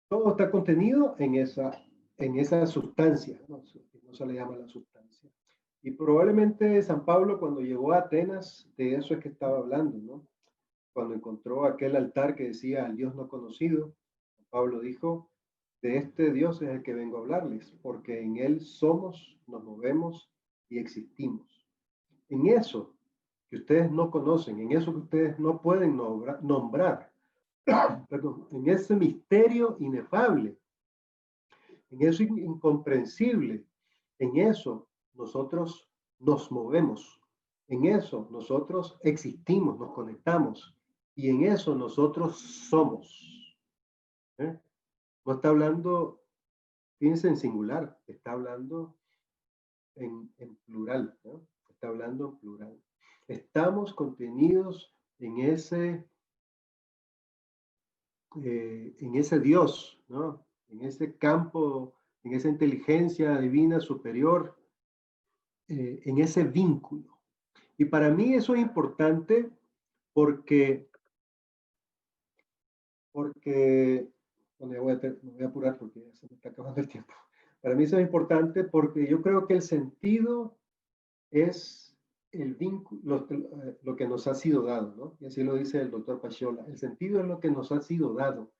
Todo está contenido en esa sustancia, ¿no? No se le llama la sustancia. Y probablemente San Pablo, cuando llegó a Atenas, de eso es que estaba hablando, ¿no? Cuando encontró aquel altar que decía al Dios no conocido, Pablo dijo, de este Dios es el que vengo a hablarles, porque en él somos, nos movemos y existimos. En eso que ustedes no conocen, en eso que ustedes no pueden nombrar, perdón, en ese misterio inefable, en eso incomprensible, en eso nosotros nos movemos, en eso nosotros existimos, nos conectamos y en eso nosotros somos. ¿Eh? No está hablando, fíjense, en singular, está hablando en plural, ¿no? Está hablando en plural. Estamos contenidos en ese Dios, ¿no? En ese campo, en esa inteligencia divina superior, en ese vínculo. Y para mí eso es importante porque bueno, me voy a apurar porque ya se me está acabando el tiempo. Para mí eso es importante porque yo creo que el sentido es el vínculo, lo que nos ha sido dado, ¿no? Y así lo dice el doctor Pachola. El sentido es lo que nos ha sido dado.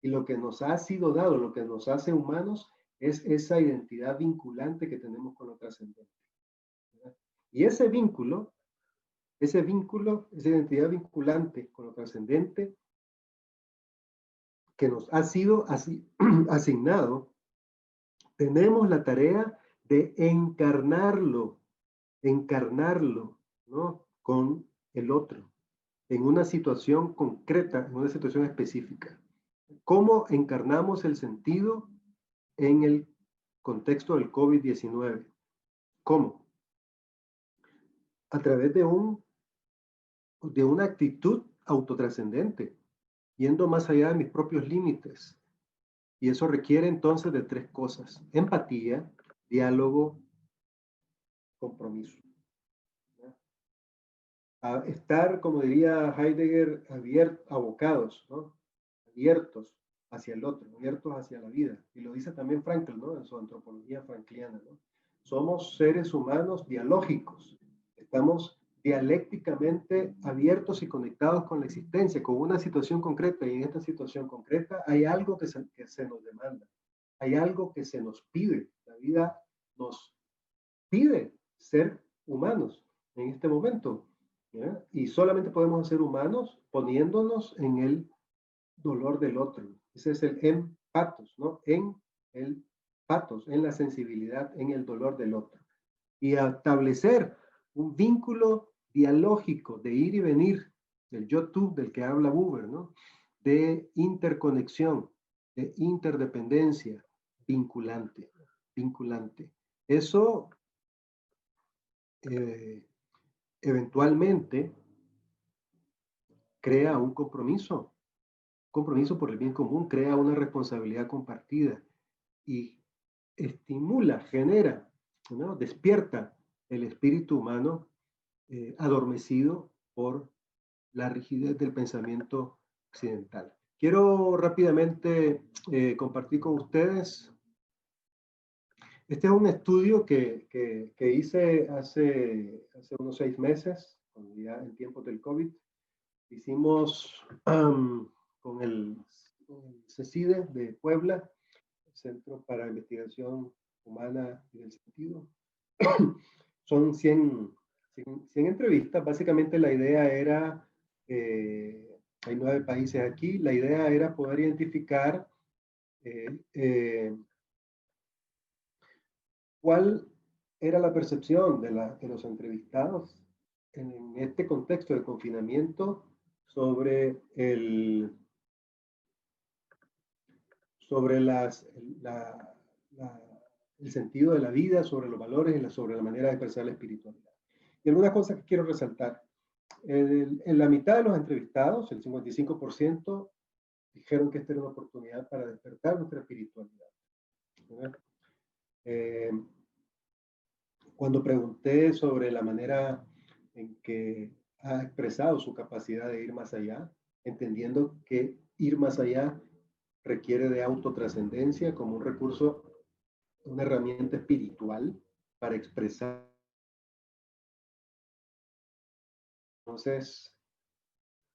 Y lo que nos ha sido dado, lo que nos hace humanos, es esa identidad vinculante que tenemos con lo trascendente. Y ese vínculo, esa identidad vinculante con lo trascendente, que nos ha sido asignado, tenemos la tarea de encarnarlo, ¿no? Con el otro, en una situación concreta, en una situación específica. ¿Cómo encarnamos el sentido en el contexto del COVID-19? ¿Cómo? A través de una actitud autotrascendente, yendo más allá de mis propios límites. Y eso requiere entonces de 3 cosas: empatía, diálogo, compromiso. A estar, como diría Heidegger, abocados, ¿no? Abiertos hacia el otro, abiertos hacia la vida. Y lo dice también Frankl, ¿no? En su antropología frankliana, ¿no? Somos seres humanos dialógicos. Estamos dialécticamente abiertos y conectados con la existencia, con una situación concreta. Y en esta situación concreta hay algo que se nos demanda. Hay algo que se nos pide. La vida nos pide ser humanos en este momento, ¿ya? Y solamente podemos ser humanos poniéndonos en el dolor del otro. Ese es el empatos, ¿no? En el patos, en la sensibilidad, en el dolor del otro. Y establecer un vínculo dialógico de ir y venir, del yo-tú del que habla Buber, ¿no? De interconexión, de interdependencia, vinculante. Eso eventualmente crea un compromiso por el bien común, crea una responsabilidad compartida y estimula, genera, ¿no? Despierta el espíritu humano adormecido por la rigidez del pensamiento occidental. Quiero rápidamente compartir con ustedes. Este es un estudio que hice hace unos 6 meses, ya en tiempos del COVID. Hicimos con el CECIDE de Puebla, el Centro para Investigación Humana y del Sentido. Son 100 entrevistas. Básicamente la idea era, hay 9 países aquí, la idea era poder identificar cuál era la percepción de los entrevistados en este contexto de confinamiento sobre el sentido de la vida, sobre los valores y sobre la manera de expresar la espiritualidad. Y algunas cosas que quiero resaltar. En la mitad de los entrevistados, el 55%, dijeron que esta era una oportunidad para despertar nuestra espiritualidad. Cuando pregunté sobre la manera en que ha expresado su capacidad de ir más allá, entendiendo que ir más allá requiere de autotrascendencia como un recurso, una herramienta espiritual para expresar. Entonces,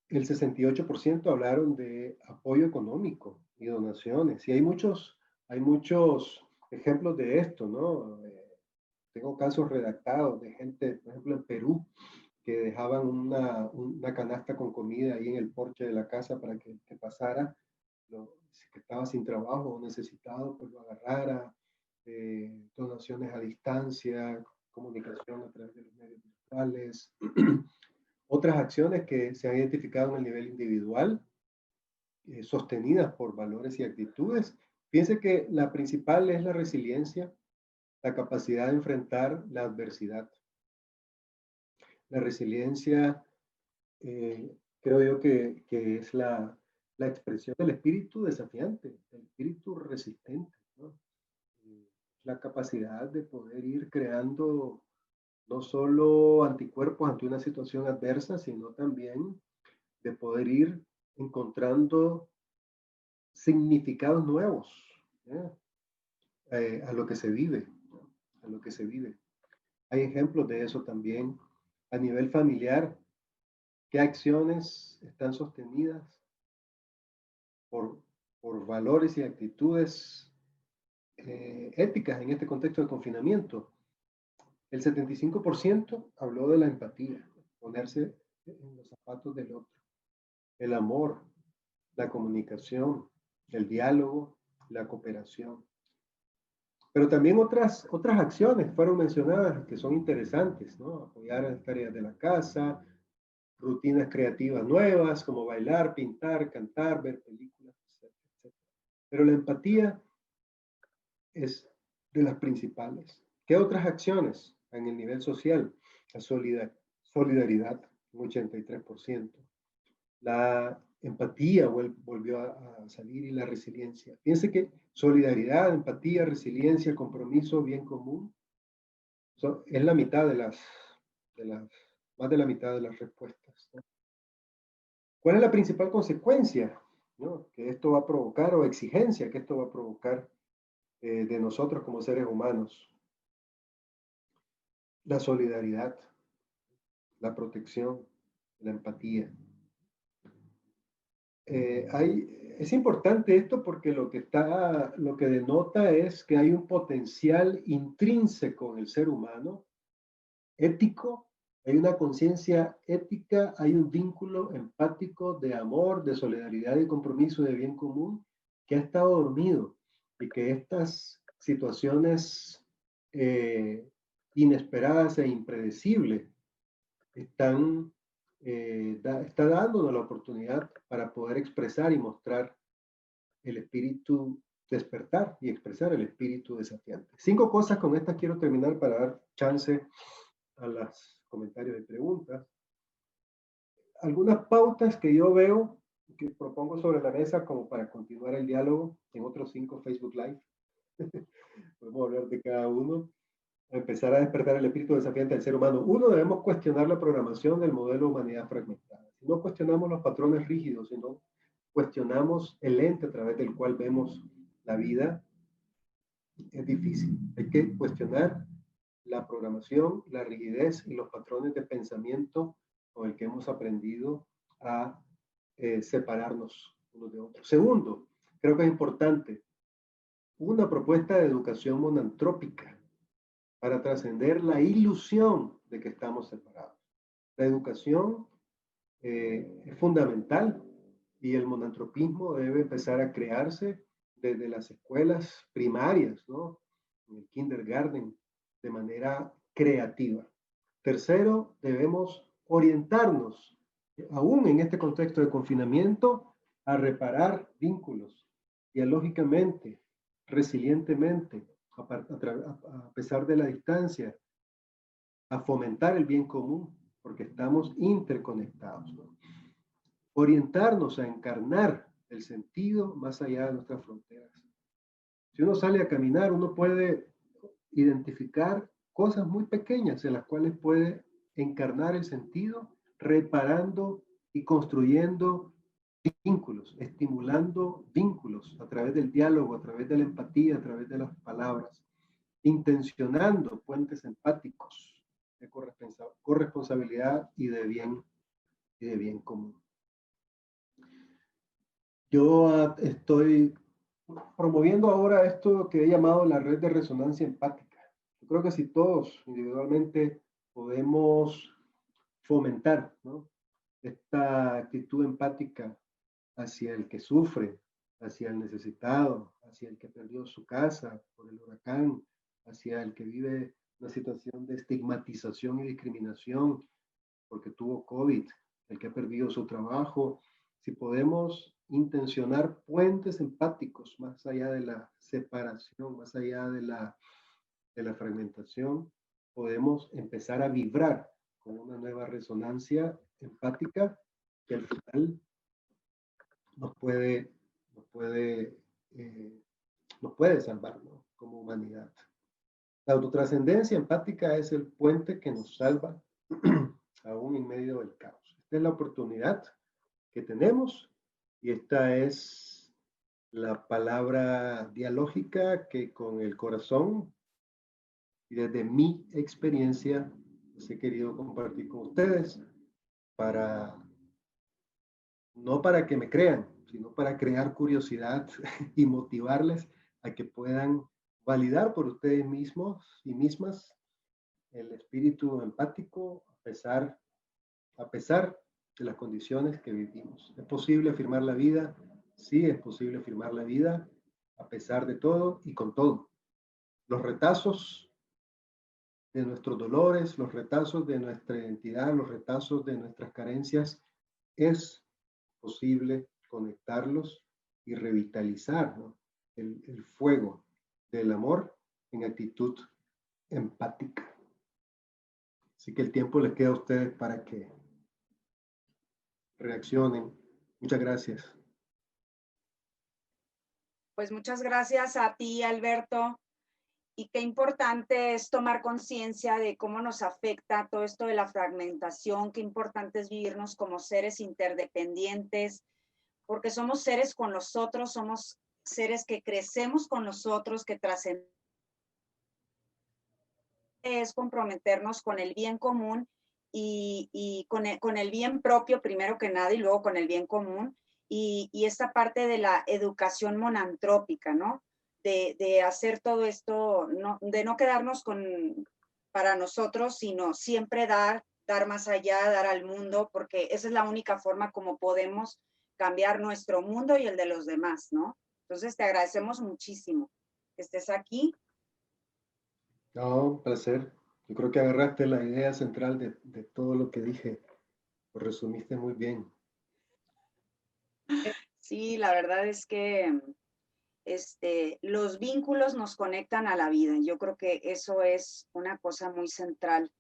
el 68% hablaron de apoyo económico y donaciones. Y hay muchos ejemplos de esto, ¿no? Tengo casos redactados de gente, por ejemplo, en Perú, que dejaban una canasta con comida ahí en el porche de la casa para que pasara, que estaba sin trabajo o necesitado, pues lo agarrara, donaciones a distancia, comunicación a través de los medios virtuales. Otras acciones que se han identificado en el nivel individual, sostenidas por valores y actitudes. Fíjense que la principal es la resiliencia, la capacidad de enfrentar la adversidad. La resiliencia, creo yo que es la expresión del espíritu desafiante, del espíritu resistente, ¿no? La capacidad de poder ir creando no solo anticuerpos ante una situación adversa, sino también de poder ir encontrando significados nuevos, a lo que se vive, ¿no? A lo que se vive. Hay ejemplos de eso también a nivel familiar. ¿Qué acciones están sostenidas por valores y actitudes éticas en este contexto de confinamiento? El 75% habló de la empatía, ponerse en los zapatos del otro, el amor, la comunicación, el diálogo, la cooperación. Pero también otras acciones fueron mencionadas que son interesantes, ¿no? Apoyar las tareas de la casa, rutinas creativas nuevas como bailar, pintar, cantar, ver películas, etc. Pero la empatía es de las principales. ¿Qué otras acciones en el nivel social? La solidaridad, un 83%. La empatía volvió a salir y la resiliencia. Fíjense que solidaridad, empatía, resiliencia, compromiso, bien común, es la mitad más de la mitad de las respuestas, ¿no? ¿Cuál es la principal consecuencia, ¿no?, que esto va a provocar, o exigencia que esto va a provocar de nosotros como seres humanos? La solidaridad, la protección, la empatía. Es importante esto porque lo que denota es que hay un potencial intrínseco en el ser humano, ético, hay una conciencia ética, hay un vínculo empático de amor, de solidaridad y compromiso de bien común que ha estado dormido, y que estas situaciones inesperadas e impredecibles está dándonos la oportunidad para poder expresar y mostrar el espíritu, despertar y expresar el espíritu desafiante. 5 cosas, con estas quiero terminar para dar chance a los comentarios y preguntas. Algunas pautas que yo veo, que propongo sobre la mesa como para continuar el diálogo en otros 5 Facebook Live. Podemos hablar de cada uno. Empezar a despertar el espíritu desafiante del ser humano. 1, debemos cuestionar la programación del modelo humanidad fragmentada. Si no cuestionamos los patrones rígidos, si no cuestionamos el lente a través del cual vemos la vida, es difícil. Hay que cuestionar la programación, la rigidez y los patrones de pensamiento con el que hemos aprendido a separarnos unos de otros. Segundo, creo que es importante una propuesta de educación monantrópica para trascender la ilusión de que estamos separados. La educación es fundamental, y el monantropismo debe empezar a crearse desde las escuelas primarias, ¿no?, en el kindergarten, de manera creativa. Tercero, debemos orientarnos, aún en este contexto de confinamiento, a reparar vínculos dialógicamente, resilientemente, a pesar de la distancia, a fomentar el bien común, porque estamos interconectados, ¿no? Orientarnos a encarnar el sentido más allá de nuestras fronteras. Si uno sale a caminar, uno puede identificar cosas muy pequeñas en las cuales puede encarnar el sentido, reparando y construyendo vínculos, estimulando vínculos a través del diálogo, a través de la empatía, a través de las palabras, intencionando puentes empáticos de corresponsabilidad y de bien común. Yo estoy promoviendo ahora esto que he llamado la red de resonancia empática. Yo creo que si todos individualmente podemos fomentar, ¿no?, esta actitud empática hacia el que sufre, hacia el necesitado, hacia el que perdió su casa por el huracán, hacia el que vive una situación de estigmatización y discriminación porque tuvo COVID, el que ha perdido su trabajo. Si podemos intencionar puentes empáticos más allá de la separación, más allá de la fragmentación, podemos empezar a vibrar con una nueva resonancia empática que al final nos puede salvar, ¿no?, como humanidad. La autotrascendencia empática es el puente que nos salva aún en medio del caos. Esta es la oportunidad que tenemos y esta es la palabra dialógica que con el corazón y desde mi experiencia pues he querido compartir con ustedes no para que me crean, sino para crear curiosidad y motivarles a que puedan validar por ustedes mismos y mismas el espíritu empático a pesar de las condiciones que vivimos. ¿Es posible afirmar la vida? Sí, es posible afirmar la vida a pesar de todo y con todo. Los retazos de nuestros dolores, los retazos de nuestra identidad, los retazos de nuestras carencias, es posible conectarlos y revitalizar, ¿no?, el fuego del amor en actitud empática. Así que el tiempo les queda a ustedes para que reaccionen. Muchas gracias.
Pues muchas gracias a ti, Alberto. Y qué importante es tomar conciencia de cómo nos afecta todo esto de la fragmentación, qué importante es vivirnos como seres interdependientes, porque somos seres con los otros, somos seres que crecemos con los otros, que trascendemos, es comprometernos con el bien común y con el bien propio primero que nada y luego con el bien común y esta parte de la educación monantrópica, ¿no? De hacer todo esto, no, de no quedarnos para nosotros, sino siempre dar más allá, dar al mundo, porque esa es la única forma como podemos cambiar nuestro mundo y el de los demás, ¿no? Entonces te agradecemos muchísimo que estés aquí.
No, un placer. Yo creo que agarraste la idea central de todo lo que dije. Lo resumiste muy bien.
Sí, la verdad es que los vínculos nos conectan a la vida. Yo creo que eso es una cosa muy central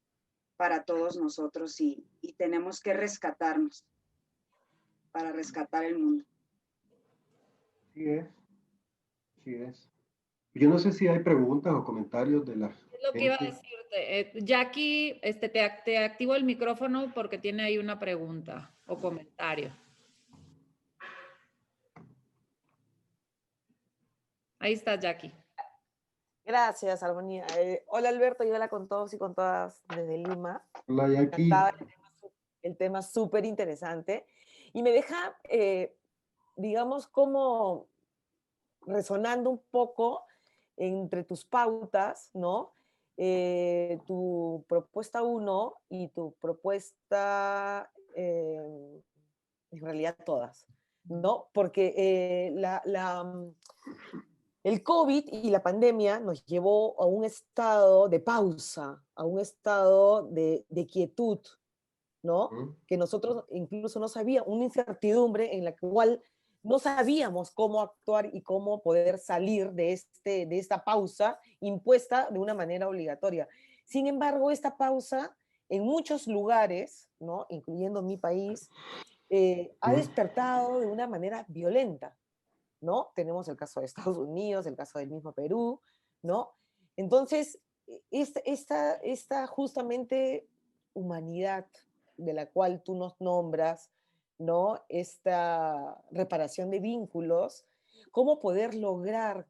para todos nosotros y tenemos que rescatarnos para rescatar el mundo.
Sí es, sí es. Yo no sé si hay preguntas o comentarios de la gente.
Es lo que iba a decirte. Jackie, te activo el micrófono porque tiene ahí una pregunta o comentario. Ahí está, Jackie.
Gracias, Armonía. Hola, Alberto, y hola con todos y con todas desde Lima.
Hola, Jackie.
El tema súper interesante. Y me deja, digamos, como resonando un poco entre tus pautas, ¿no? Tu propuesta 1 y tu propuesta, en realidad todas, ¿no? Porque el COVID y la pandemia nos llevó a un estado de pausa, a un estado de quietud, ¿no? Que nosotros incluso no sabíamos, una incertidumbre en la cual no sabíamos cómo actuar y cómo poder salir de esta pausa impuesta de una manera obligatoria. Sin embargo, esta pausa en muchos lugares, ¿no? Incluyendo mi país, ha
Mm.
despertado de una manera violenta, ¿no? Tenemos el caso de Estados Unidos, el caso del mismo Perú, ¿no? Entonces, esta justamente humanidad de la cual tú nos nombras, ¿no? Esta reparación de vínculos, cómo poder lograr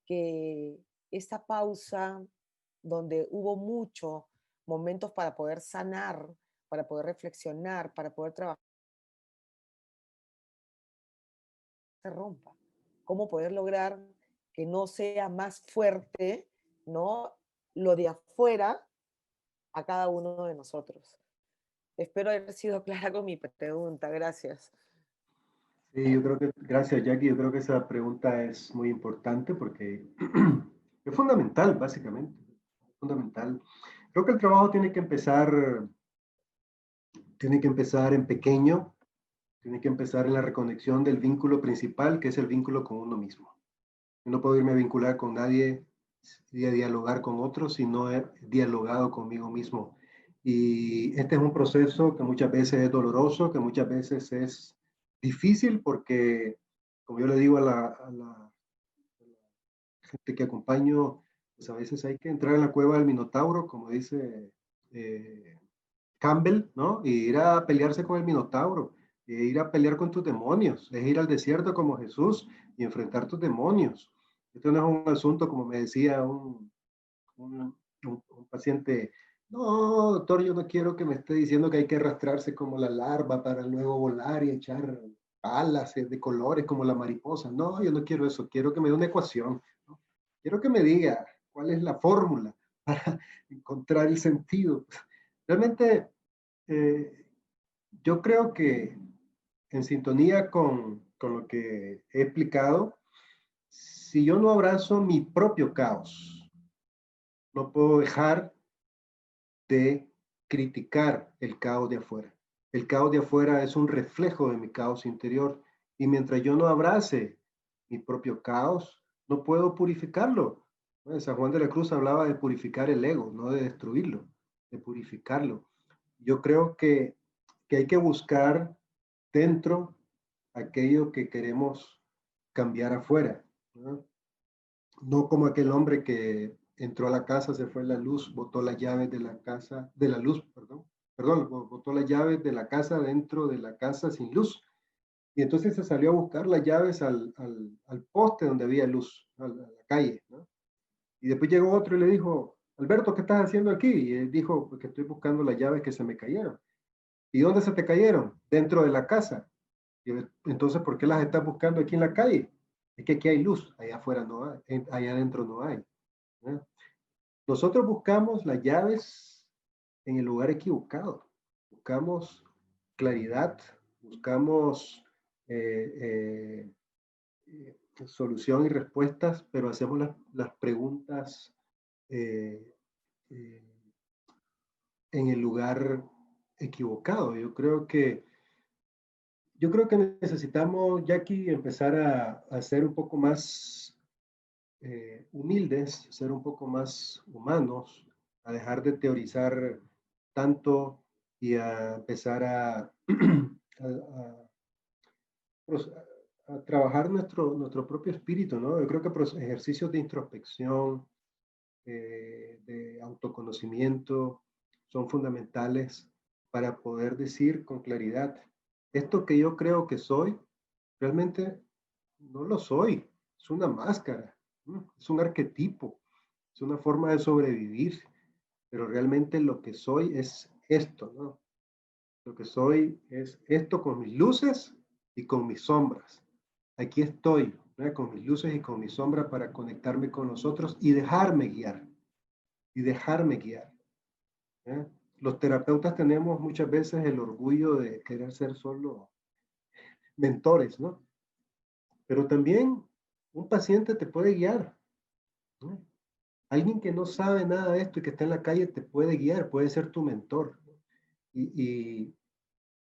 que esta pausa, donde hubo muchos momentos para poder sanar, para poder reflexionar, para poder trabajar, se rompa. Cómo poder lograr que no sea más fuerte, ¿no? Lo de afuera a cada uno de nosotros. Espero haber sido clara con mi pregunta. Gracias.
Sí, yo creo que, gracias Jackie, yo creo que esa pregunta es muy importante porque es fundamental, básicamente, fundamental. Creo que el trabajo tiene que empezar en pequeño, tiene que empezar en la reconexión del vínculo principal, que es el vínculo con uno mismo. Yo no puedo irme a vincular con nadie y a dialogar con otros si no he dialogado conmigo mismo. Y este es un proceso que muchas veces es doloroso, que muchas veces es difícil porque, como yo le digo a la gente que acompaño, pues a veces hay que entrar en la cueva del Minotauro, como dice Campbell, ¿no? Y ir a pelearse con el Minotauro, e ir a pelear con tus demonios, es ir al desierto como Jesús y enfrentar tus demonios. Esto no es un asunto, como me decía un paciente, no, doctor, yo no quiero que me esté diciendo que hay que arrastrarse como la larva para luego volar y echar alas de colores como la mariposa. No, yo no quiero eso, quiero que me dé una ecuación, ¿no? Quiero que me diga cuál es la fórmula para encontrar el sentido. Realmente, eh, yo creo que en sintonía con lo que he explicado, si yo no abrazo mi propio caos, no puedo dejar de criticar el caos de afuera. El caos de afuera es un reflejo de mi caos interior y mientras yo no abrace mi propio caos, no puedo purificarlo. San Juan de la Cruz hablaba de purificar el ego, no de destruirlo, de purificarlo. Yo creo que hay que buscar dentro aquello que queremos cambiar afuera, ¿no? No como aquel hombre que entró a la casa, se fue la luz, botó las llaves de la casa, de la luz, perdón, botó las llaves de la casa dentro de la casa sin luz. Y entonces se salió a buscar las llaves al poste donde había luz, a la calle, ¿no? Y después llegó otro y le dijo, Alberto, ¿qué estás haciendo aquí? Y él dijo, porque estoy buscando las llaves que se me cayeron. ¿Y dónde se te cayeron? Dentro de la casa. Y entonces, ¿por qué las estás buscando aquí en la calle? Es que aquí hay luz, allá afuera no hay, allá adentro no hay, ¿eh? Nosotros buscamos las llaves en el lugar equivocado. Buscamos claridad, buscamos eh, solución y respuestas, pero hacemos las preguntas eh, eh, en el lugar equivocado. Yo creo que necesitamos, Jackie, empezar a ser un poco más humildes, ser un poco más humanos, a dejar de teorizar tanto y a empezar a trabajar nuestro propio espíritu, ¿no? Yo creo que ejercicios de introspección, de autoconocimiento, son fundamentales para poder decir con claridad, esto que yo creo que soy, realmente no lo soy, es una máscara, ¿no? Es un arquetipo, es una forma de sobrevivir, pero realmente lo que soy es esto, ¿no? Lo que soy es esto con mis luces y con mis sombras. Aquí estoy, ¿no? Con mis luces y con mis sombras para conectarme con los otros y dejarme guiar, y dejarme guiar, ¿eh? Los terapeutas tenemos muchas veces el orgullo de querer ser solo mentores, ¿no? Pero también un paciente te puede guiar, ¿no? Alguien que no sabe nada de esto y que está en la calle te puede guiar, puede ser tu mentor. Y,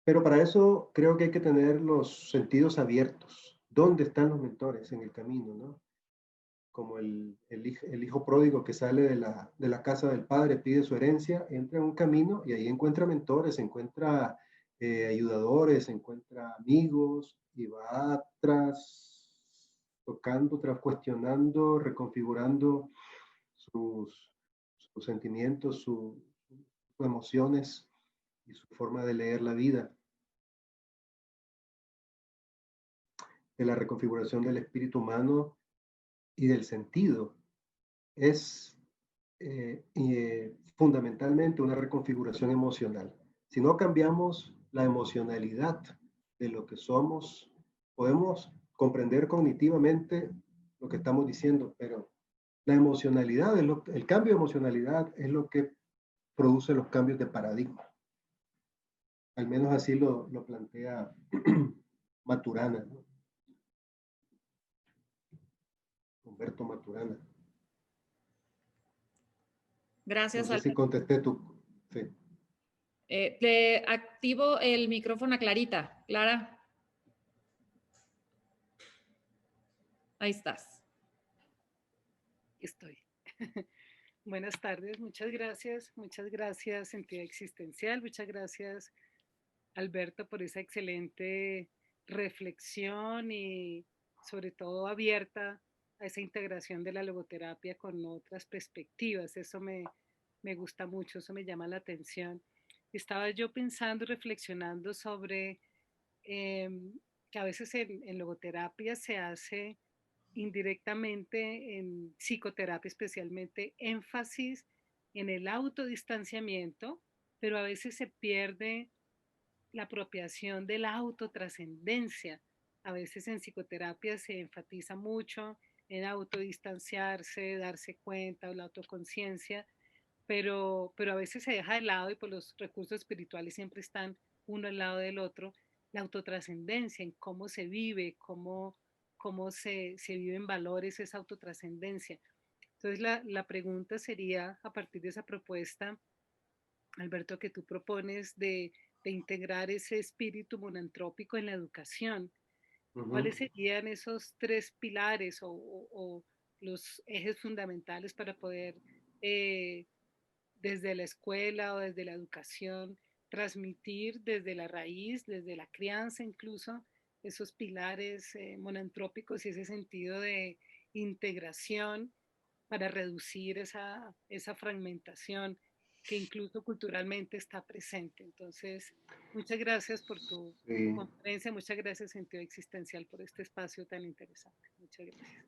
pero para eso creo que hay que tener los sentidos abiertos. ¿Dónde están los mentores en el camino, no? Como el hijo pródigo que sale de la casa del padre, pide su herencia, entra en un camino y ahí encuentra mentores, encuentra ayudadores, encuentra amigos y va tocando, cuestionando, reconfigurando sus sentimientos, sus emociones y su forma de leer la vida. De la reconfiguración del espíritu humano y del sentido es fundamentalmente una reconfiguración emocional. Si no cambiamos la emocionalidad de lo que somos, podemos comprender cognitivamente lo que estamos diciendo, pero la emocionalidad, el cambio de emocionalidad es lo que produce los cambios de paradigma. Al menos así lo plantea Maturana, ¿no? Humberto Maturana.
Gracias,
no sé si contesté tu... Sí.
Le activo el micrófono a Clarita. Clara. Ahí estás.
Estoy. Buenas tardes, muchas gracias Entidad Existencial, muchas gracias Alberto por esa excelente reflexión y sobre todo abierta a esa integración de la logoterapia con otras perspectivas. Eso me gusta mucho, eso me llama la atención. Estaba yo pensando y reflexionando sobre que a veces en logoterapia se hace indirectamente, en psicoterapia especialmente, énfasis en el autodistanciamiento, pero a veces se pierde la apropiación de la autotrascendencia. A veces en psicoterapia se enfatiza mucho en autodistanciarse, darse cuenta o la autoconciencia, pero a veces se deja de lado y por los recursos espirituales siempre están uno al lado del otro, la autotrascendencia, en cómo se vive, cómo se viven valores, esa autotrascendencia. Entonces la pregunta sería, a partir de esa propuesta, Alberto, que tú propones de integrar ese espíritu monantrópico en la educación, ¿cuáles serían esos tres pilares o los ejes fundamentales para poder, desde la escuela o desde la educación, transmitir desde la raíz, desde la crianza incluso, esos pilares monantrópicos y ese sentido de integración para reducir esa fragmentación que incluso culturalmente está presente? Entonces, muchas gracias por tu conferencia, muchas gracias Sentido Existencial por este espacio tan interesante. Muchas gracias.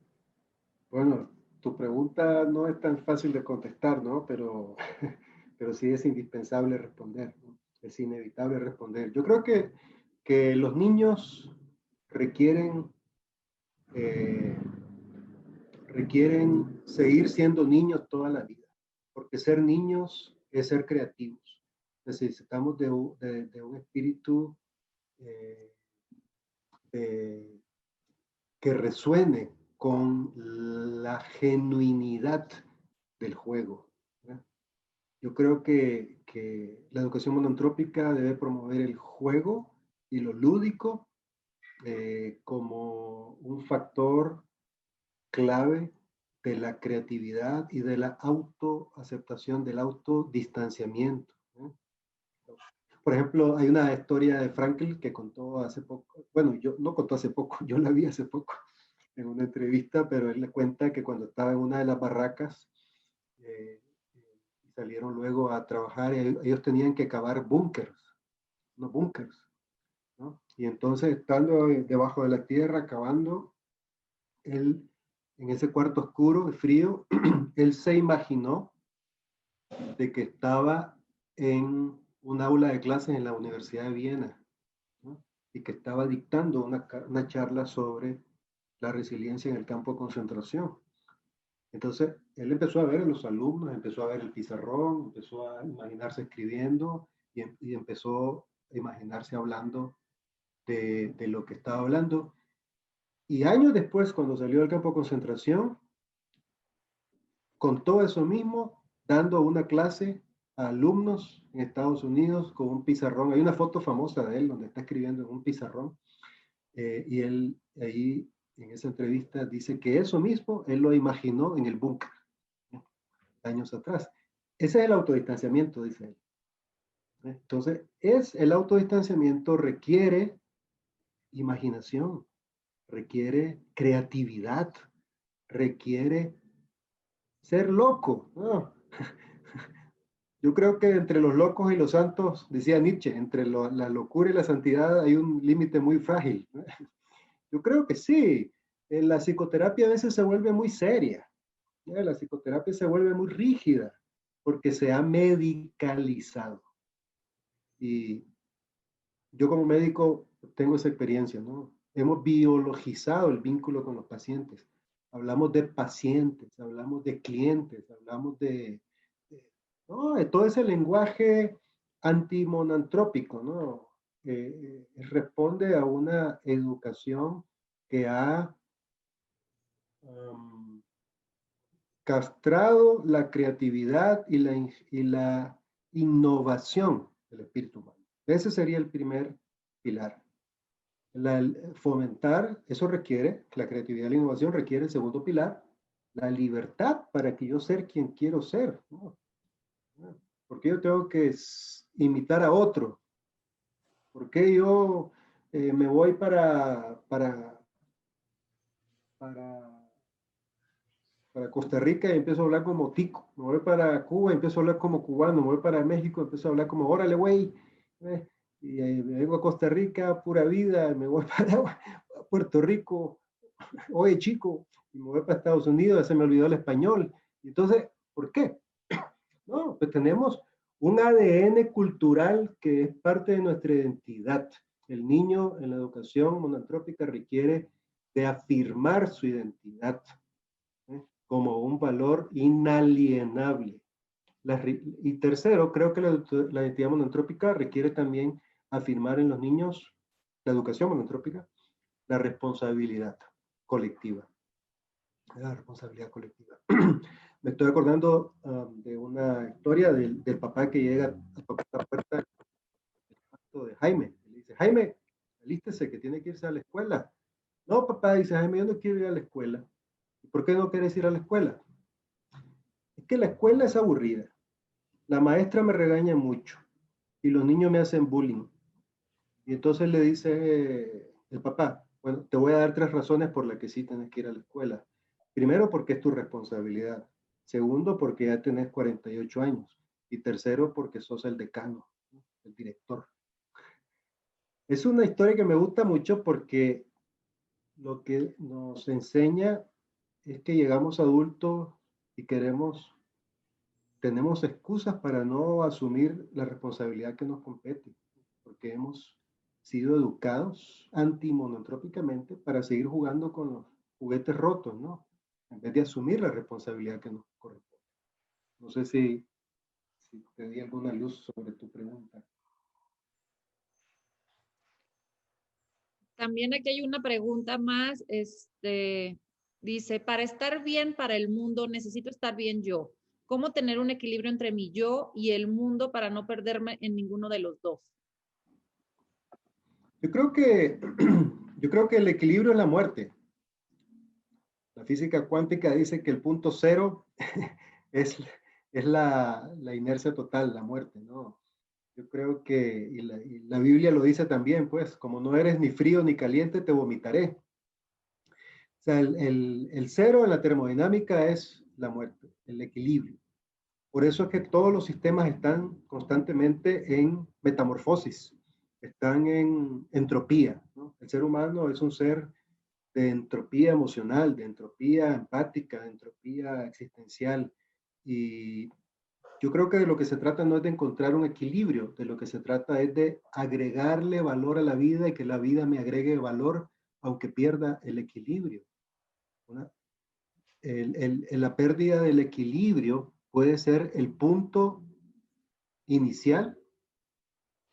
Bueno, tu pregunta no es tan fácil de contestar, ¿no? Pero sí es indispensable responder, ¿no? Es inevitable responder. Yo creo que los niños requieren seguir siendo niños toda la vida, porque ser niños es ser creativos. Necesitamos de un espíritu que resuene con la genuinidad del juego, ¿verdad? Yo creo que la educación monantrópica debe promover el juego y lo lúdico como un factor clave de la creatividad y de la autoaceptación, del autodistanciamiento, ¿no? Por ejemplo, hay una historia de Frankl que contó hace poco, bueno, yo no contó hace poco, yo la vi hace poco en una entrevista, pero él le cuenta que cuando estaba en una de las barracas, salieron luego a trabajar, y ellos tenían que cavar búnkers, unos búnkers, ¿no? Y entonces, estando debajo de la tierra, cavando, él, en ese cuarto oscuro y frío, él se imaginó de que estaba en un aula de clases en la Universidad de Viena, ¿no? Y que estaba dictando una charla sobre la resiliencia en el campo de concentración. Entonces, él empezó a ver a los alumnos, empezó a ver el pizarrón, empezó a imaginarse escribiendo y empezó a imaginarse hablando de lo que estaba hablando. Y años después, cuando salió del campo de concentración, contó eso mismo, dando una clase a alumnos en Estados Unidos con un pizarrón. Hay una foto famosa de él donde está escribiendo en un pizarrón. Y él ahí en esa entrevista dice que eso mismo él lo imaginó en el búnker, años atrás. Ese es el autodistanciamiento, dice él. Entonces, el autodistanciamiento requiere imaginación, requiere creatividad, requiere ser loco, ¿no? Yo creo que entre los locos y los santos, decía Nietzsche, entre la locura y la santidad hay un límite muy frágil, ¿no? Yo creo que sí. La psicoterapia a veces se vuelve muy seria, ¿no? La psicoterapia se vuelve muy rígida porque se ha medicalizado. Y yo como médico tengo esa experiencia, ¿no? Hemos biologizado el vínculo con los pacientes. Hablamos de pacientes, hablamos de clientes, hablamos no, de todo ese lenguaje antimonantrópico, ¿no? Responde a una educación que ha castrado la creatividad y la innovación del espíritu humano. Ese sería el primer pilar. Fomentar, eso requiere, la creatividad y la innovación requiere el segundo pilar, la libertad para que yo ser quien quiero ser, ¿no? ¿Por qué yo tengo que imitar a otro? ¿Por qué yo me voy para Costa Rica y empiezo a hablar como tico? Me voy para Cuba y empiezo a hablar como cubano. Me voy para México y empiezo a hablar como, órale, güey. Y me vengo a Costa Rica, pura vida. Me voy para Puerto Rico, oye, chico. Y me voy para Estados Unidos, se me olvidó el español. Entonces, ¿por qué? No, pues tenemos un ADN cultural que es parte de nuestra identidad. El niño en la educación monantrópica requiere de afirmar su identidad, ¿eh? Como un valor inalienable. Y tercero, creo que la identidad monantrópica requiere también afirmar en los niños, la educación monantrópica, la responsabilidad colectiva. La responsabilidad colectiva. Me estoy acordando de una historia del papá que llega a tocar la puerta de Jaime. Le dice, Jaime, alístese que tiene que irse a la escuela. No, papá, dice Jaime, yo no quiero ir a la escuela. ¿Y por qué no quieres ir a la escuela? Es que la escuela es aburrida. La maestra me regaña mucho y los niños me hacen bullying. Y entonces le dice el papá, bueno, te voy a dar 3 razones por las que sí tienes que ir a la escuela. Primero, porque es tu responsabilidad. Segundo, porque ya tenés 48 años. Y tercero, porque sos el decano, el director. Es una historia que me gusta mucho porque lo que nos enseña es que llegamos adultos y tenemos excusas para no asumir la responsabilidad que nos compete, porque hemos sido educados antimonotrópicamente para seguir jugando con los juguetes rotos, ¿no? En vez de asumir la responsabilidad que nos corresponde. No sé si te di alguna luz sobre tu pregunta.
También aquí hay una pregunta más, dice, para estar bien para el mundo, necesito estar bien yo. ¿Cómo tener un equilibrio entre mi yo y el mundo para no perderme en ninguno de los dos?
Yo creo que el equilibrio es la muerte. La física cuántica dice que el punto cero es la inercia total, la muerte, ¿no? Yo creo que, y la Biblia lo dice también, pues, como no eres ni frío ni caliente, te vomitaré. O sea, el cero en la termodinámica es la muerte, el equilibrio. Por eso es que todos los sistemas están constantemente en metamorfosis, están en entropía, ¿no? El ser humano es un ser de entropía emocional, de entropía empática, de entropía existencial. Y yo creo que de lo que se trata no es de encontrar un equilibrio, de lo que se trata es de agregarle valor a la vida y que la vida me agregue valor aunque pierda el equilibrio. La pérdida del equilibrio puede ser el punto inicial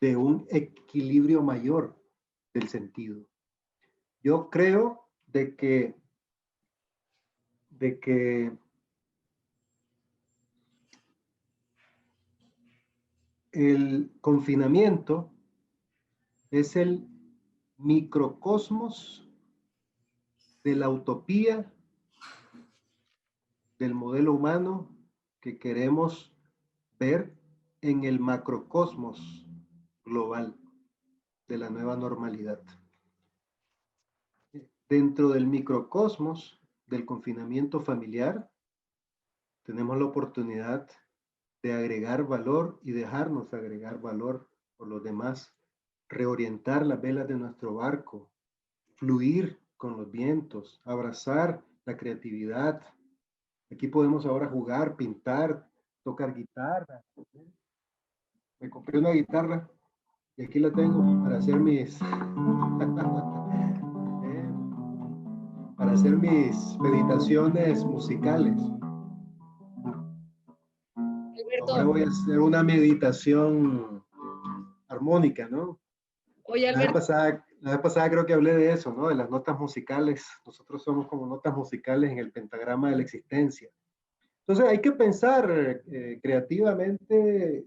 de un equilibrio mayor del sentido. Yo creo de que el confinamiento es el microcosmos de la utopía del modelo humano que queremos ver en el macrocosmos global de la nueva normalidad. Dentro del microcosmos del confinamiento familiar, tenemos la oportunidad de agregar valor y dejarnos agregar valor por los demás, reorientar las velas de nuestro barco, fluir con los vientos, abrazar la creatividad. Aquí podemos ahora jugar, pintar, tocar guitarra. Me compré una guitarra y aquí la tengo para hacer mis para hacer mis meditaciones musicales.
Alberto,
Ahora voy a hacer una meditación armónica, ¿no?
oye,
La vez
Alberto,
pasada creo que hablé de eso, ¿no? De las notas musicales. Nosotros somos como notas musicales en el pentagrama de la existencia. Entonces hay que pensar creativamente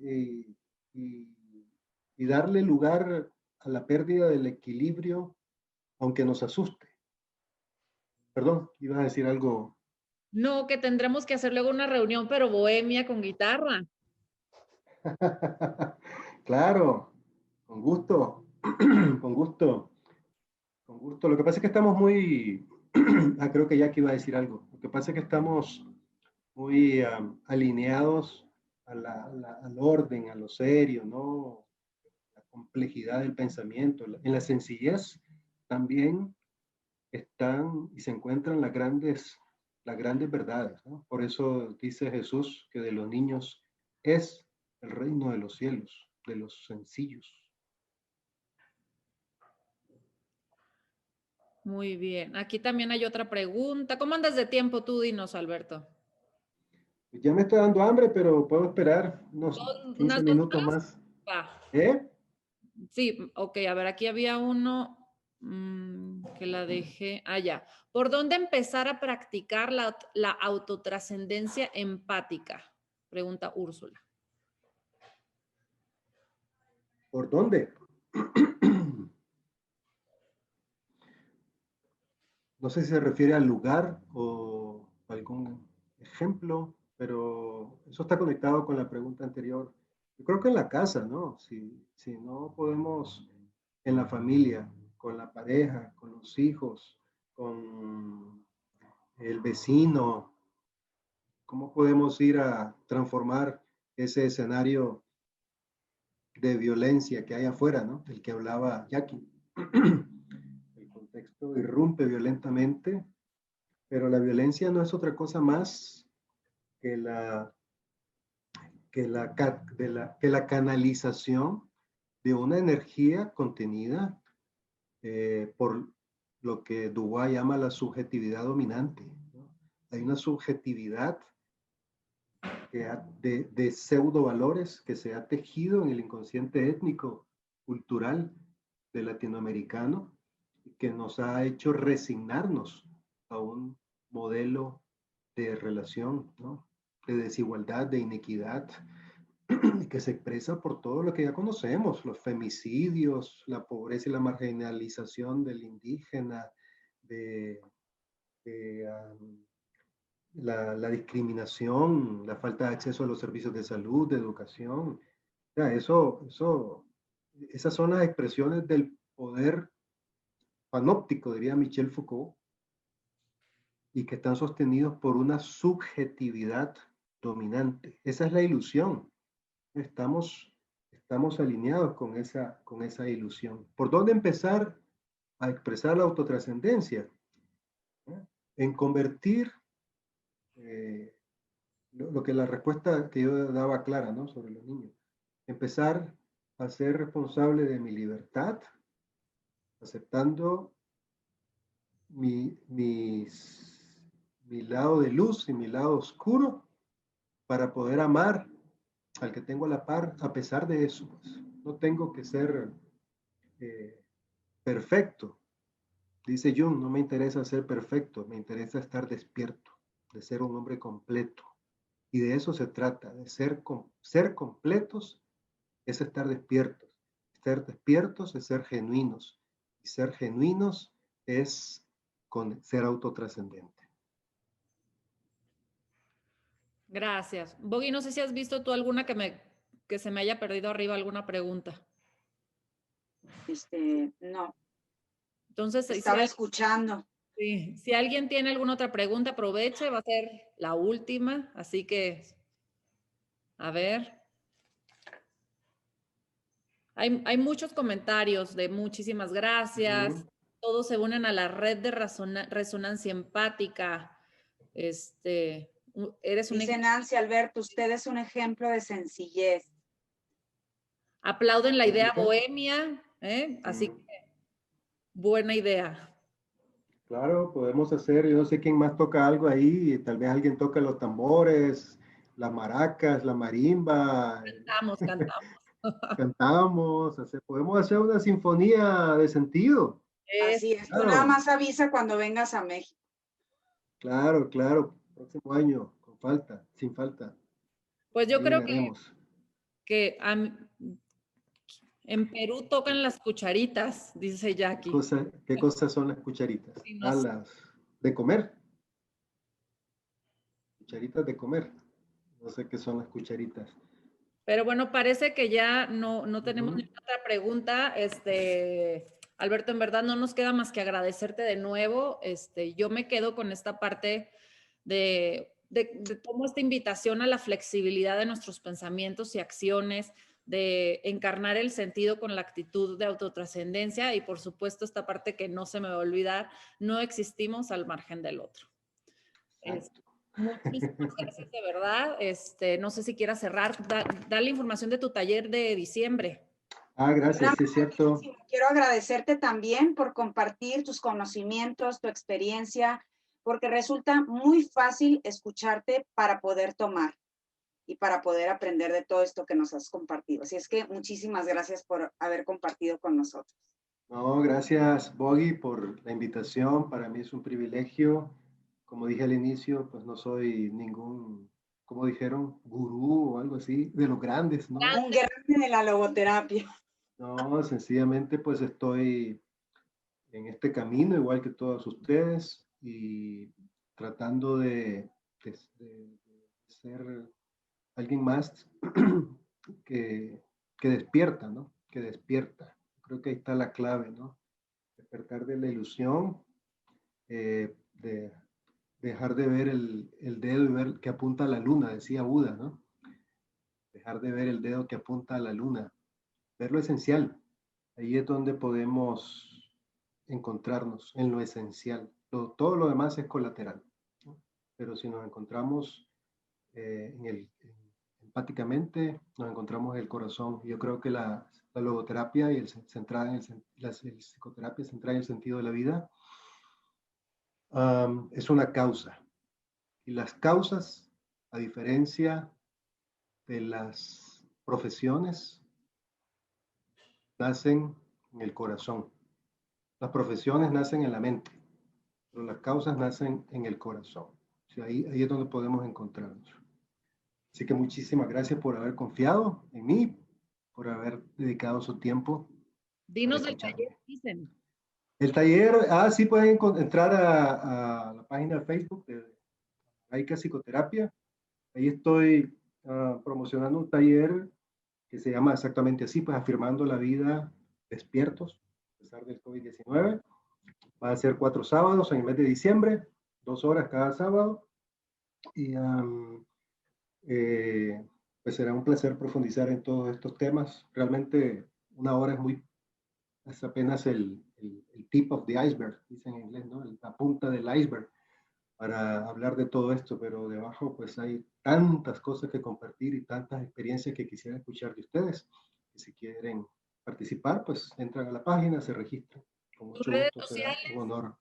y darle lugar a la pérdida del equilibrio, aunque nos asuste. Perdón, ibas a decir algo.
no, que tendremos que hacer luego una reunión, pero bohemia con guitarra.
Claro, con gusto, con gusto, con gusto. Lo que pasa es que estamos muy, creo que Jackie iba a decir algo. Lo que pasa es que estamos muy alineados al orden, a lo serio, ¿no? La complejidad del pensamiento. En la sencillez también están y se encuentran las grandes verdades, ¿no? Por eso dice Jesús que de los niños es el reino de los cielos, de los sencillos.
Muy bien. Aquí también hay otra pregunta. ¿Cómo andas de tiempo tú, dinos, Alberto?
Ya me está dando hambre, pero puedo esperar unos
¿Unas
15
2
minutos
horas?
más.
Va.
¿Eh?
Sí, ok, a ver, aquí había uno que la dejé. Ah, ya. ¿Por dónde empezar a practicar la autotrascendencia empática? Pregunta Úrsula.
¿Por dónde? No sé si se refiere al lugar o algún ejemplo, pero eso está conectado con la pregunta anterior. Yo creo que en la casa, ¿no? Si no podemos en la familia, con la pareja, con los hijos, con el vecino, ¿cómo podemos ir a transformar ese escenario de violencia que hay afuera, ¿no? Del que hablaba Jackie? El contexto irrumpe violentamente, pero la violencia no es otra cosa más que la canalización de una energía contenida por lo que Dubois llama la subjetividad dominante, ¿no? Hay una subjetividad de pseudo valores que se ha tejido en el inconsciente étnico cultural del latinoamericano que nos ha hecho resignarnos a un modelo de relación, ¿no? De desigualdad, de inequidad, que se expresa por todo lo que ya conocemos, los femicidios, la pobreza y la marginalización del indígena, de, de la discriminación, la falta de acceso a los servicios de salud, de educación. O sea, esas son las expresiones del poder panóptico, diría Michel Foucault, y que están sostenidos por una subjetividad dominante. Esa es la ilusión. Estamos alineados con esa ilusión. ¿Por dónde empezar a expresar la autotrascendencia? En convertir lo que la respuesta que yo daba clara, ¿no? Sobre los niños. Empezar a ser responsable de mi libertad, aceptando mi lado de luz y mi lado oscuro para poder amar al que tengo a la par a pesar de eso. Pues. No tengo que ser perfecto. Dice Jung, no me interesa ser perfecto, me interesa estar despierto, de ser un hombre completo. Y de eso se trata, de ser completos es estar despiertos. Ser despiertos es ser genuinos. Y ser genuinos es con ser autotrascendente.
Gracias. Boggy, no sé si has visto tú alguna que se me haya perdido arriba, alguna pregunta.
No,
Entonces,
estaba escuchando.
sí, si alguien tiene alguna otra pregunta, aproveche, va a ser la última, así que, a ver. Hay muchos comentarios de muchísimas gracias. Todos se unen a la red de resonancia empática. Eres un
Dice Nancy Alberto, usted es un ejemplo de sencillez.
Aplauden la idea bohemia, así que buena idea.
Claro, podemos hacer, yo no sé quién más toca algo ahí, tal vez alguien toca los tambores, las maracas, la marimba.
Cantamos.
Cantamos, podemos hacer una sinfonía de sentido.
Así es,
Claro.
tú nada más avisa cuando vengas a México.
Claro, claro, próximo año, sin falta.
Pues yo
Ahí
creo
llegaremos.
que en Perú tocan las cucharitas, dice Jackie.
¿Qué cosas son las cucharitas?
Sí, no sé.
Las de comer. Cucharitas de comer. No sé qué son las cucharitas.
Pero bueno, parece que ya no tenemos ninguna otra pregunta. Alberto, en verdad no nos queda más que agradecerte de nuevo. Yo me quedo con esta parte de cómo esta invitación a la flexibilidad de nuestros pensamientos y acciones, de encarnar el sentido con la actitud de autotrascendencia y por supuesto esta parte que no se me va a olvidar, no existimos al margen del otro. Muchísimas gracias de verdad. No sé si quieras cerrar, da la información de tu taller de diciembre.
Gracias, sí es cierto.
Quiero agradecerte también por compartir tus conocimientos, tu experiencia, porque resulta muy fácil escucharte para poder tomar y para poder aprender de todo esto que nos has compartido. Así es que muchísimas gracias por haber compartido con nosotros.
No, gracias, Boggy, por la invitación. Para mí es un privilegio. Como dije al inicio, pues no soy ningún, como dijeron, gurú o algo así, de los grandes, ¿no?
Un grande de la logoterapia.
No, sencillamente pues estoy en este camino, igual que todos ustedes, y tratando de ser alguien más que despierta, ¿no? Que despierta. Creo que ahí está la clave, ¿no? Despertar de la ilusión, de dejar de ver el dedo y ver que apunta a la luna, decía Buda, ¿no? Dejar de ver el dedo que apunta a la luna, ver lo esencial. Ahí es donde podemos encontrarnos en lo esencial. Todo lo demás es colateral, ¿no? Pero si nos encontramos empáticamente, nos encontramos en el corazón. Yo creo que la logoterapia y la psicoterapia centrada en el sentido de la vida es una causa. Y las causas, a diferencia de las profesiones, nacen en el corazón. Las profesiones nacen en la mente, pero las causas nacen en el corazón. O sea, ahí es donde podemos encontrarnos. Así que muchísimas gracias por haber confiado en mí, por haber dedicado su tiempo.
Dinos del taller, dicen.
El taller, sí pueden entrar a la página de Facebook de Araica Psicoterapia. Ahí estoy promocionando un taller que se llama exactamente así, pues afirmando la vida despiertos, a pesar del COVID-19. Va a ser 4 sábados en el mes de diciembre, 2 horas cada sábado. Y pues será un placer profundizar en todos estos temas. Realmente 1 hora es apenas el tip of the iceberg, dicen en inglés, ¿no? La punta del iceberg para hablar de todo esto, pero debajo pues hay tantas cosas que compartir y tantas experiencias que quisiera escuchar de ustedes. Y si quieren participar, pues entran a la página, se registran. Con mucho gusto, será un honor.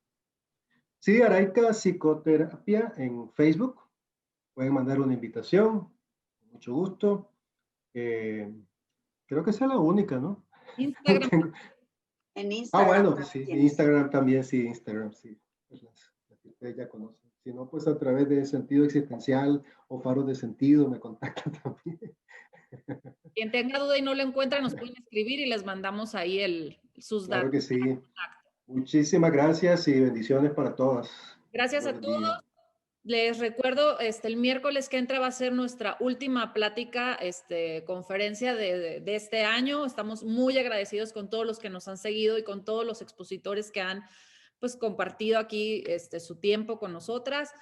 Sí, Araica Psicoterapia en Facebook. Pueden mandar una invitación, con mucho gusto. Creo que sea la única, ¿no?
Instagram.
En Instagram.
Bueno, pues sí, Instagram también, sí, Instagram, sí. Pues las que ustedes ya conocen. Si no, pues a través de Sentido Existencial o Faros de Sentido me contactan también.
Quien tenga duda y no lo encuentra, nos pueden escribir y les mandamos ahí sus datos.
Claro que sí. Muchísimas gracias y bendiciones para todas.
Gracias a
Buen
todos.
día.
Les recuerdo, el miércoles que entra va a ser nuestra última plática, conferencia de este año. Estamos muy agradecidos con todos los que nos han seguido y con todos los expositores que han pues compartido aquí su tiempo con nosotras.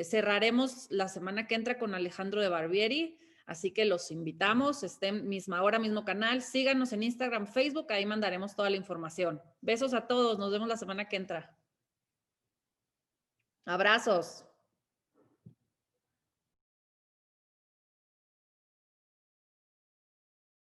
Cerraremos la semana que entra con Alejandro de Barbieri, así que los invitamos, estén misma hora, mismo canal, síganos en Instagram, Facebook, ahí mandaremos toda la información. Besos a todos, nos vemos la semana que entra. Abrazos.